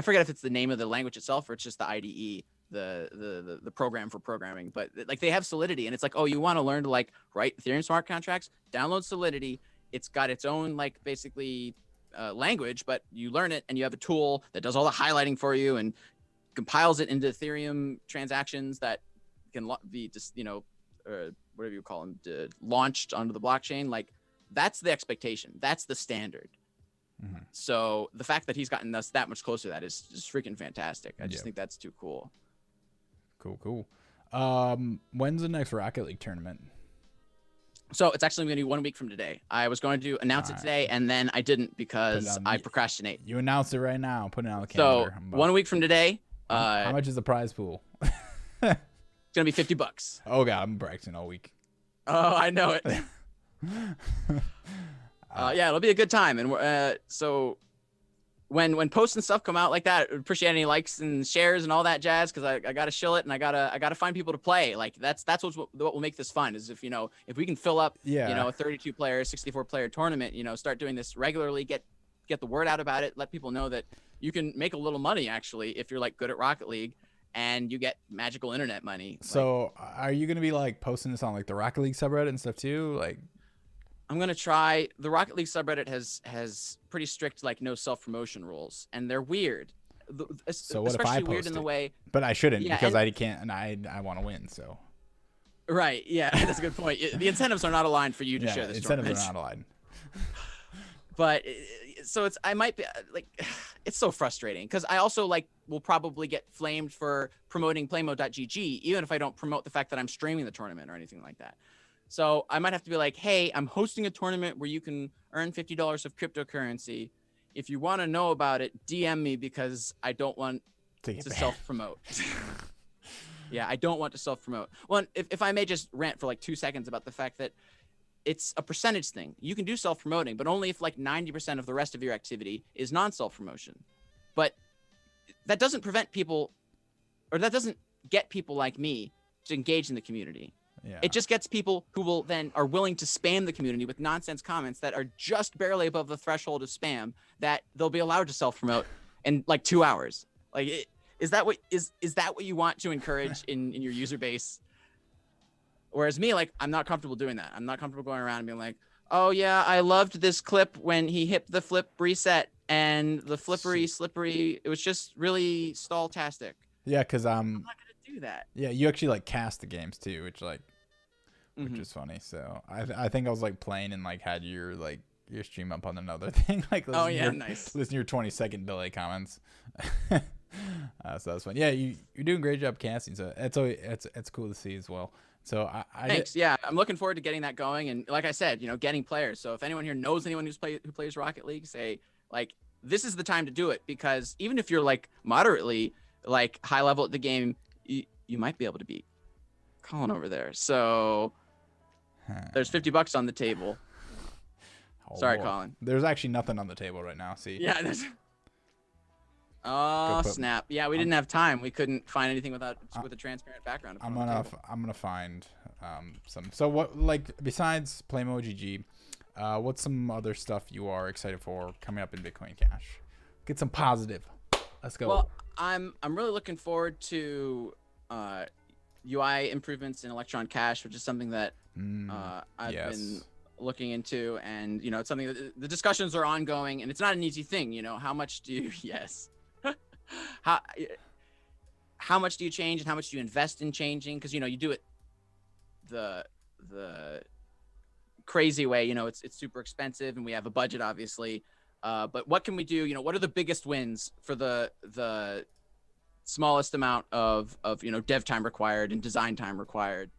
forget if it's the name of the language itself or it's just the IDE, the program for programming. But like, they have Solidity, and it's like, oh, you want to learn to, like, write Ethereum smart contracts? Download Solidity. It's got its own, like, basically language, but you learn it, and you have a tool that does all the highlighting for you and compiles it into Ethereum transactions that can be just, whatever you call them, launched onto the blockchain. Like, that's the expectation. That's the standard. Mm-hmm. So the fact that he's gotten us that much closer to that is just freaking fantastic. I just think that's too cool. Cool. When's the next Rocket League tournament? So it's actually going to be 1 week from today. I was going to announce it today, and then I didn't because I procrastinate. You announced it right now. Put it on the calendar. So 1 week from today. How much is the prize pool? It's gonna be $50. Oh god, I'm practicing all week. Oh, I know it. Yeah, it'll be a good time. And so when posts and stuff come out like that, I appreciate any likes and shares and all that jazz, because I gotta shill it, and I gotta find people to play. Like, that's what will make this fun, is if we can fill up a 32 player, 64 player tournament, start doing this regularly, get the word out about it, let people know that you can make a little money actually if you're, like, good at Rocket League, and you get magical internet money. So are you gonna be, like, posting this on, like, the Rocket League subreddit and stuff too? Like, I'm gonna try. The Rocket League subreddit has pretty strict, like, no self-promotion rules, and they're weird. So what if I post weird in the way? But I shouldn't, because I can't, and I want to win. So. Right. Yeah, that's a good point. The incentives are not aligned for you to share this. Incentives are not aligned. But so I might be like, it's so frustrating because I also, like, will probably get flamed for promoting playmode.gg, even if I don't promote the fact that I'm streaming the tournament or anything like that. So I might have to be like, hey, I'm hosting a tournament where you can earn $50 of cryptocurrency. If you want to know about it, DM me, because I don't want to self-promote. Yeah, I don't want to self-promote. Well, if I may just rant for like 2 seconds about the fact that it's a percentage thing. You can do self-promoting, but only if, like, 90% of the rest of your activity is non-self-promotion. But that doesn't prevent people, or that doesn't get people like me to engage in the community. Yeah. It just gets people who are willing to spam the community with nonsense comments that are just barely above the threshold of spam, that they'll be allowed to self-promote in, like, 2 hours. Like, is that what you want to encourage in your user base? Whereas me, like, I'm not comfortable doing that. I'm not comfortable going around and being like, oh yeah, I loved this clip when he hit the flip reset and the slippery. It was just really stall-tastic. Yeah, because I'm not gonna do that. Yeah, you actually, like, cast the games too, which is funny. So I think I was, like, playing and, like, had your stream up on another thing. Like, nice. Listen to your 20-second delay comments. So that's fun. Yeah, you're doing a great job casting. So it's cool to see as well. So thanks. Yeah, I'm looking forward to getting that going, and like I said, getting players. So if anyone here knows anyone who plays Rocket League, say, like, this is the time to do it, because even if you're, like, moderately, like, high level at the game, you might be able to beat Colin over there. So there's $50 on the table. Sorry, Colin. There's actually nothing on the table right now. See? Yeah. Oh, snap. Yeah, we didn't have time. We couldn't find anything with a transparent background. I'm gonna find some. So what, like, besides Playmo.gg, what's some other stuff you are excited for coming up in Bitcoin Cash? Get some positive. Let's go. Well, I'm really looking forward to UI improvements in Electron Cash, which is something that I've been looking into, and it's something that the discussions are ongoing, and it's not an easy thing. How much do you yes, how much do you change, and how much do you invest in changing? Because you do it the crazy way. It's super expensive, and we have a budget, obviously. But what can we do? What are the biggest wins for the smallest amount of dev time required and design time required?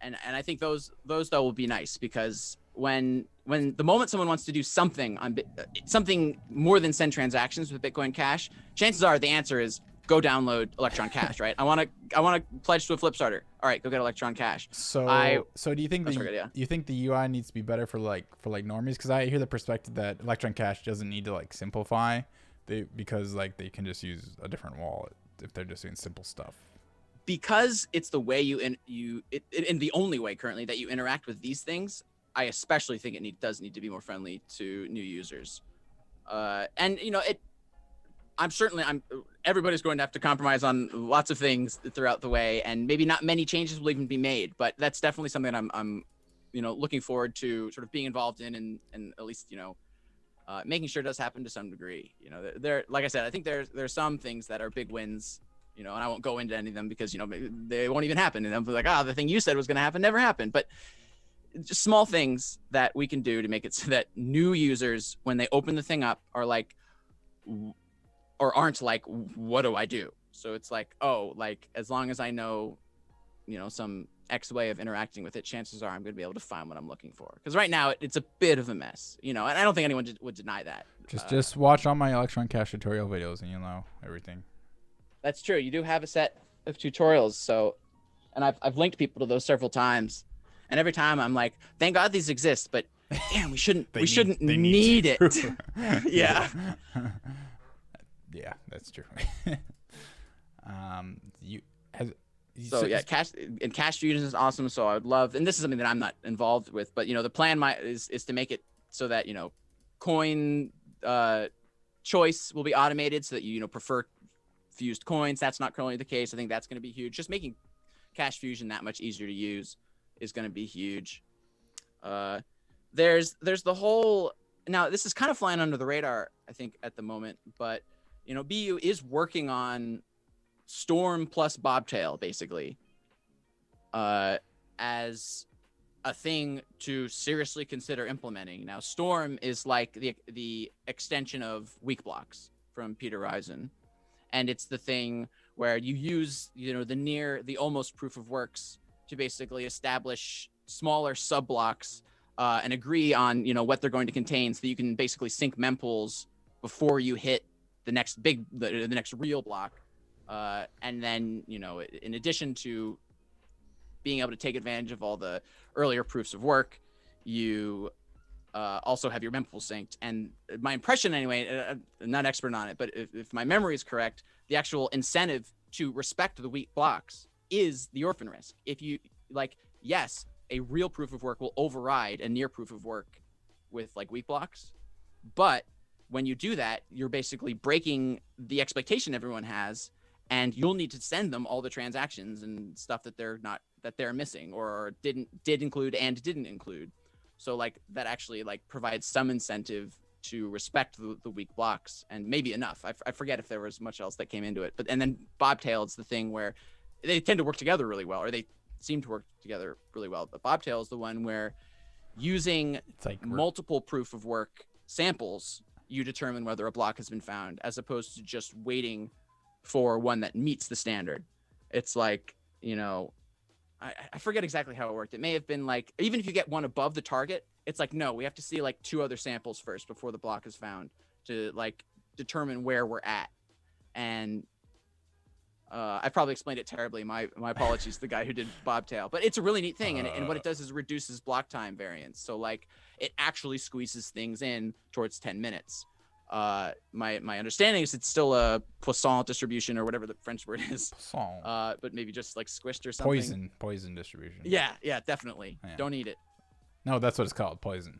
And I think those though will be nice, because when the moment someone wants to do something on something more than send transactions with Bitcoin Cash, chances are the answer is go download Electron Cash, right? I want to pledge to a flip starter. All right, go get Electron Cash. So do you think you think the UI needs to be better for normies? Because I hear the perspective that Electron Cash doesn't need to simplify, because they can just use a different wallet if they're just doing simple stuff. Because it's the way in the only way currently that you interact with these things, I especially think it does need to be more friendly to new users. And everybody's going to have to compromise on lots of things throughout the way, and maybe not many changes will even be made, but that's definitely something I'm looking forward to sort of being involved in, and at least making sure it does happen to some degree. There, like I said, I think there's some things that are big wins, and I won't go into any of them because they won't even happen, and I'm like, the thing you said was going to happen never happened. But just small things that we can do to make it so that new users, when they open the thing up, are like, or aren't like, what do I do? So it's like, as long as I know, some X way of interacting with it, chances are I'm going to be able to find what I'm looking for. Because right now it's a bit of a mess, and I don't think anyone would deny that. Just watch all my Electron Cash tutorial videos and you'll know everything. That's true. You do have a set of tutorials. So, and I've linked people to those several times, and every time I'm like, thank God these exist, but damn, we shouldn't need it. Yeah. Yeah, that's true. Cash Fusion is awesome. So I would love, and this is something that I'm not involved with, but the plan is to make it so that coin choice will be automated, so that you prefer fused coins. That's not currently the case. I think that's going to be huge. Just making Cash Fusion that much easier to use is going to be huge. There's the whole, now this is kind of flying under the radar, I think, at the moment, but BU is working on Storm plus Bobtail, basically, as a thing to seriously consider implementing. Now, Storm is like the extension of weak blocks from Peter Risen, and it's the thing where you use the almost proof of works to basically establish smaller sub blocks and agree on what they're going to contain, so that you can basically sync mempools before you hit the next the next real block. And then, in addition to being able to take advantage of all the earlier proofs of work, you also have your mempool synced. And my impression anyway, I'm not expert on it, but if my memory is correct, the actual incentive to respect the weak blocks is the orphan risk. If you yes, a real proof of work will override a near proof of work with weak blocks, but when you do that, you're basically breaking the expectation everyone has, and you'll need to send them all the transactions and stuff that they're missing, or did include and didn't include. So that actually provides some incentive to respect the weak blocks, and maybe enough. I forget if there was much else that came into it, and then Bobtail is the thing where they tend to work together really well, or they seem to work together really well. But Bobtail is the one where using multiple proof of work samples, you determine whether a block has been found, as opposed to just waiting for one that meets the standard. It's I forget exactly how it worked. It may have been even if you get one above the target, it's no, we have to see 2 other samples first before the block is found to determine where we're at. And I probably explained it terribly. My apologies to the guy who did Bobtail, but it's a really neat thing. And what it does is reduces block time variance. So it actually squeezes things in towards 10 minutes. My understanding is it's still a Poisson distribution, or whatever the French word is. Poisson. But maybe just squished or something. Poison distribution. Yeah, definitely. Yeah. Don't eat it. No, that's what it's called. Poison.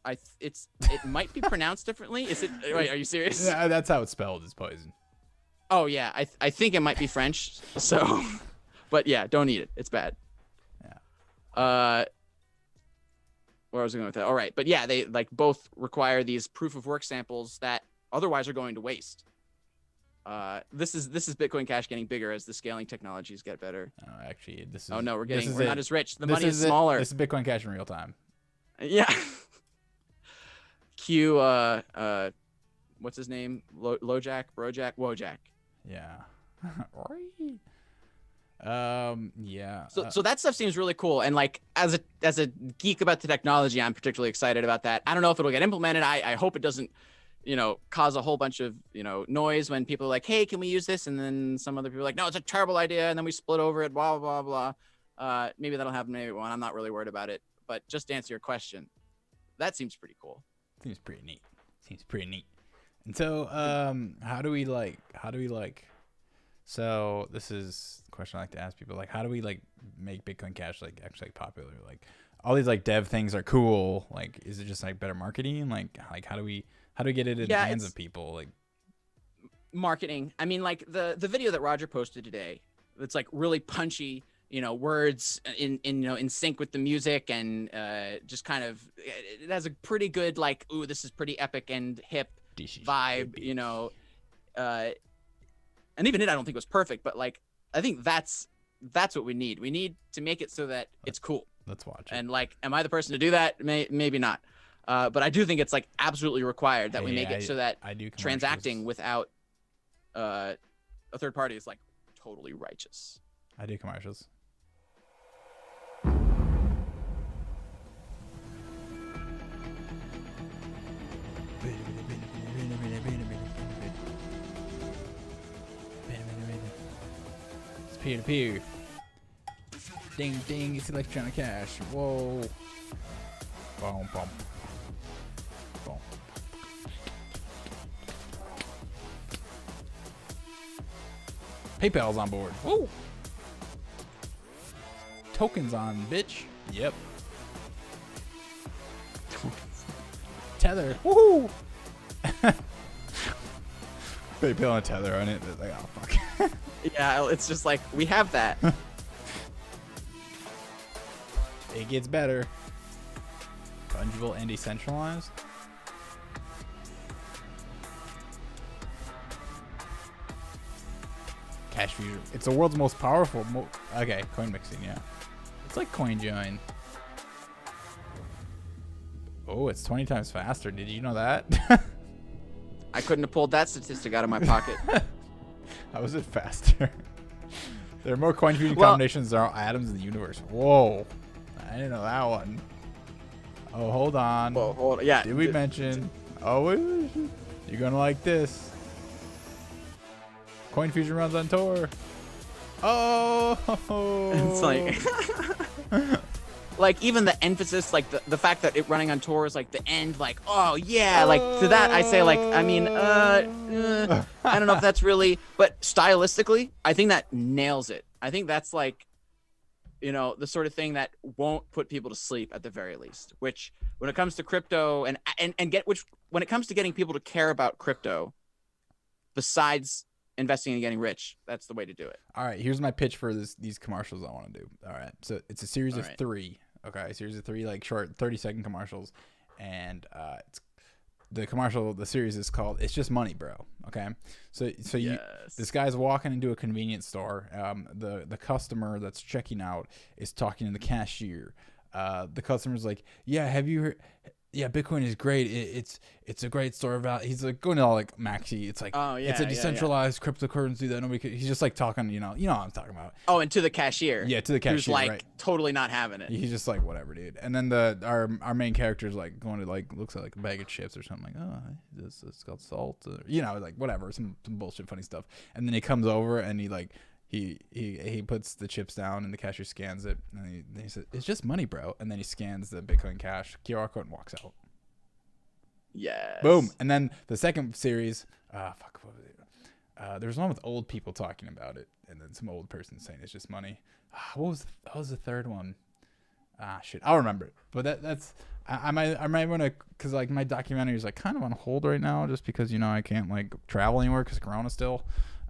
It might be pronounced differently. Is it? Wait, are you serious? Yeah, that's how it's spelled. Is poison. Oh yeah, I think it might be French. So, but yeah, don't eat it. It's bad. Where was I going with that? All right, but yeah, they like both require these proof of work samples that otherwise are going to waste. This is Bitcoin Cash getting bigger as the scaling technologies get better. Actually, this is. Oh no, we're this is not it. as rich. The This money is smaller. This is Bitcoin Cash in real time. Yeah. Q. What's his name? Lojak, Brojak, Wojak. Yeah. Yeah. So that stuff seems really cool, and like as a geek about the technology, I'm particularly excited about that. I don't know if it'll get implemented. I hope it doesn't, cause a whole bunch of noise when people are like, hey, can we use this? And then some other people are like, no, it's a terrible idea, and then we split over it. Blah blah blah. Maybe that'll happen. Maybe it won't. I'm not really worried about it. But just to answer your question, that seems pretty cool. Seems pretty neat. And so, how do we so this is a question I like to ask people, like, how do we like make Bitcoin Cash like actually popular? Like all these like dev things are cool. Like, is it just like better marketing? Like how do we get it in the hands of people? Like marketing. I mean, like the video that Roger posted today, it's like really punchy, words in sync with the music, and just kind of, it has a pretty good like, ooh, this is pretty epic and hip vibe, and even it, I don't think was perfect, but like, I think that's what we need. We need to make it so that it's cool. Let's watch it. And like, am I the person to do that? Maybe not. But I do think it's like absolutely required that we make it so that transacting without a third party is like totally righteous. I do commercials. It's peer-to-peer. Ding ding, it's electronic cash. Whoa. Boom, boom. Boom. PayPal's on board. Woo! Tokens on, bitch. Yep. Tether. Woohoo! PayPal and Tether on it. It's like, oh fuck. Yeah, it's just like, we have that. It gets better. Fungible and decentralized. Cash fusion. It's the world's most powerful. Okay, coin mixing. Yeah, it's like CoinJoin. Oh, it's 20 times faster. Did you know that? I couldn't have pulled that statistic out of my pocket. How is it faster? There are more coin fusion combinations than there are atoms in the universe. Whoa. I didn't know that one. Oh, hold on. Well, hold on. Yeah. Did we mention? Oh, you're going to like this. Coin fusion runs on Tor. Oh. It's like... like even the emphasis, like the fact that it running on Tor is like the end, like, oh yeah, like to that I say, like, I mean, I don't know if that's really, but stylistically, I think that nails it. I think that's like, the sort of thing that won't put people to sleep at the very least, which when it comes to crypto when it comes to getting people to care about crypto, besides investing and getting rich, that's the way to do it. All right, here's my pitch for these commercials I want to do. All right, so it's a series of 3. Okay, a series of 3 like short 30-second commercials, and it's the series is called "It's Just Money, Bro." Okay, so this guy's walking into a convenience store. The customer that's checking out is talking to the cashier. The customer's like, "Yeah, have you heard? Yeah, Bitcoin is great. It's a great store of value." He's like going all like maxi. It's like, oh yeah, it's a decentralized cryptocurrency that nobody could. He's just like talking, you know what I'm talking about. Oh, and to the cashier. Yeah, to the cashier. Who's like right. totally not having it. He's just like, whatever, dude. And then our main character is like going to like, looks like a bag of chips or something, like, oh, it's got salt, or, like whatever, some bullshit funny stuff. And then he comes over and he like he puts the chips down and the cashier scans it, and he says, "It's just money, bro." And then he scans the Bitcoin Cash QR code and walks out. Yes. Boom. And then the second series, what was it? There was one with old people talking about it, and then some old person saying it's just money. What was the third one? Shit, I'll remember it. But that's I might want to, because like my documentary is like kind of on hold right now, just because I can't like travel anywhere because Corona still.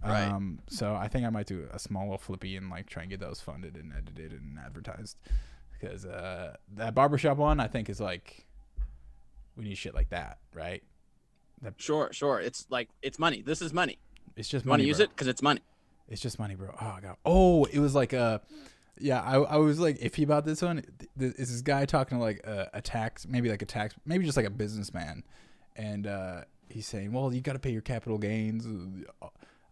Right. So I think I might do a small little flippy and like try and get those funded and edited and advertised. because that barbershop one I think is like we need shit like that, right? Sure. It's like it's money. This is money. It's just You money. want to use it because it's money. It's just money, bro. Oh god. Oh, it was like yeah. I was like iffy about this one. Is this guy talking to like a tax, maybe just like a businessman, and he's saying, well, you got to pay your capital gains.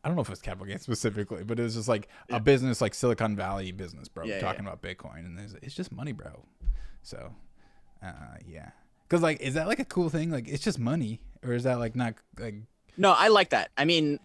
I don't know if it was capital gains specifically, but it was just like a business, like Silicon Valley business, bro, talking about Bitcoin, and it's just money, bro. So, yeah. Because like, is that like a cool thing? Like, it's just money, or is that like not like? No, I like that. I mean,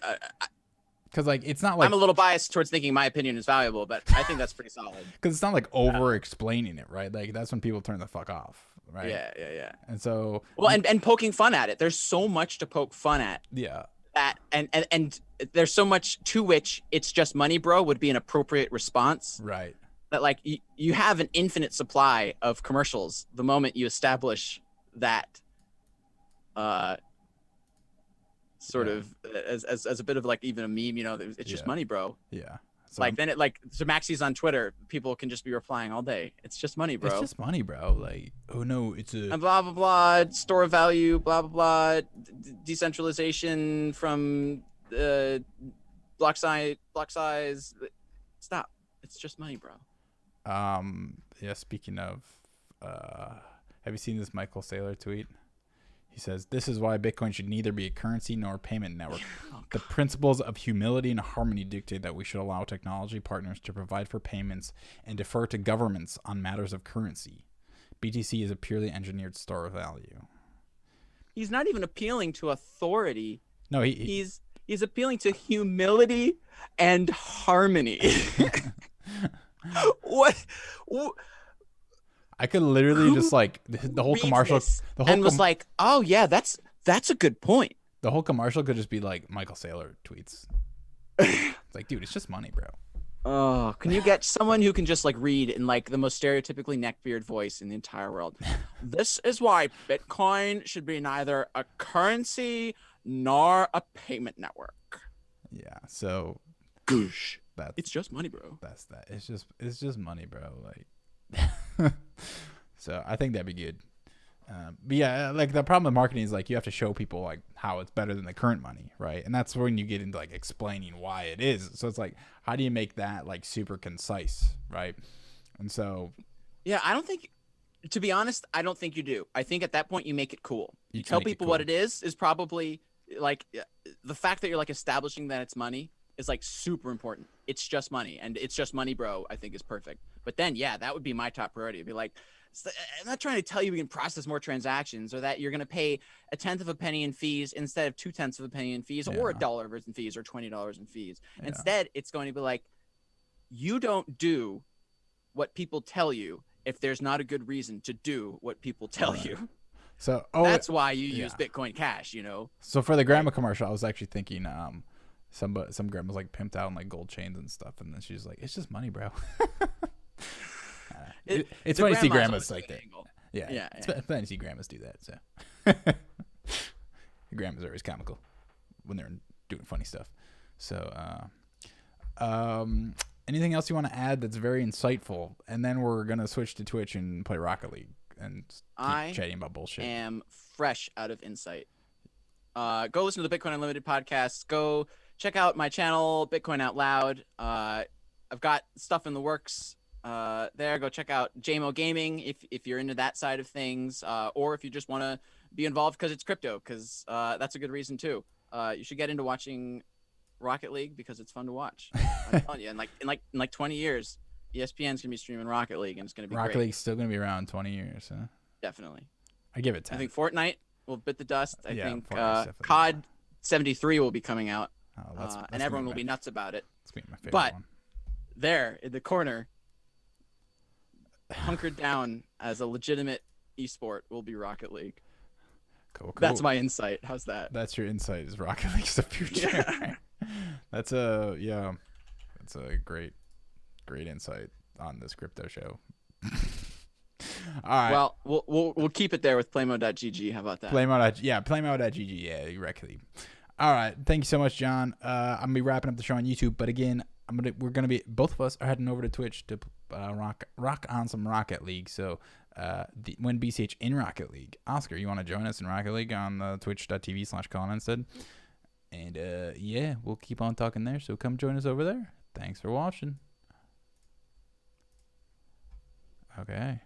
because like it's not like I'm a little biased towards thinking my opinion is valuable, but I think that's pretty solid. Because it's not like over explaining it, right? Like that's when people turn the fuck off, right? Yeah. And so, well, and poking fun at it. There's so much to poke fun at. Yeah. That and there's so much to which it's just money, bro, would be an appropriate response. Right. That like you have an infinite supply of commercials the moment you establish that sort of as a bit of like even a meme, you know, it's just money, bro. Yeah. So like then it like so Maxi's on Twitter, people can just be replying all day. It's just money, bro. It's just money, bro. Like, oh no, it's a and blah blah blah, store of value, blah blah blah, decentralization from block size. Stop. It's just money, bro. Yeah, speaking of have you seen this Michael Saylor tweet? He says, "This is why Bitcoin should neither be a currency nor a payment network. The principles of humility and harmony dictate that we should allow technology partners to provide for payments and defer to governments on matters of currency. BTC is a purely engineered store of value." He's not even appealing to authority. No, he's appealing to humility and harmony. What? I could literally just like the whole commercial, was like, "Oh yeah, that's a good point." The whole commercial could just be like Michael Saylor tweets. It's like, dude, it's just money, bro. Oh, can you get someone who can just like read in like the most stereotypically neckbeard voice in the entire world? This is why Bitcoin should be neither a currency nor a payment network. Yeah. So, goosh. It's just money, bro. That's that. It's just money, bro. Like. So I think that'd be good. But yeah, like the problem with marketing is like you have to show people like how it's better than the current money, right? And that's when you get into like explaining why it is. So it's like, how do you make that like super concise, right? And so, yeah, I don't think, to be honest, I don't think you do. I think at that point you make it cool. You tell people what it is probably like the fact that you're like establishing that it's money is like super important. It's just money, and it's just money, bro, I think is perfect. But then, yeah, that would be my top priority. It'd be like, I'm not trying to tell you we can process more transactions or that you're going to pay 1/10 of a penny in fees instead of 2/10 of a penny in fees or $1 in fees or $20 in fees. Yeah. Instead, it's going to be like, you don't do what people tell you if there's not a good reason to do what people tell you. So that's why you use Bitcoin Cash, you know? So for the grandma commercial, I was actually thinking, some grandma's like pimped out in like gold chains and stuff, and then she's like, "It's just money, bro." It's funny to see grandmas like that. Yeah. It's funny to see grandmas do that. So grandmas are always comical when they're doing funny stuff. So, anything else you want to add that's very insightful? And then we're gonna switch to Twitch and play Rocket League and keep chatting about bullshit. I am fresh out of insight. Go listen to the Bitcoin Unlimited podcast. Go check out my channel, Bitcoin Out Loud. I've got stuff in the works there. Go check out JMO Gaming if you're into that side of things, or if you just want to be involved because it's crypto, because that's a good reason too. You should get into watching Rocket League because it's fun to watch. I'm telling you, in like 20 years, ESPN's gonna be streaming Rocket League, and it's gonna be Rocket great. League's still gonna be around 20 years, huh? Definitely. I give it 10. I think Fortnite will bit the dust. I think COD 73 will be coming out, and everyone will be nuts about it. That's gonna be my favorite one. There in the corner, hunkered down as a legitimate esport, will be Rocket League. Cool. That's my insight. How's that? That's your insight, is Rocket League's the future. Yeah. That's a great insight on this crypto show. All right. Well, we'll keep it there with playmode.gg. How about that? Playmode.gg. Yeah, Rocket League. All right. Thank you so much, John. I'm gonna be wrapping up the show on YouTube, but again, both of us are heading over to Twitch to rock on some Rocket League. So when BCH in Rocket League, Oscar, you want to join us in Rocket League on the twitch.tv/Colin instead? And yeah, we'll keep on talking there. So come join us over there. Thanks for watching. Okay.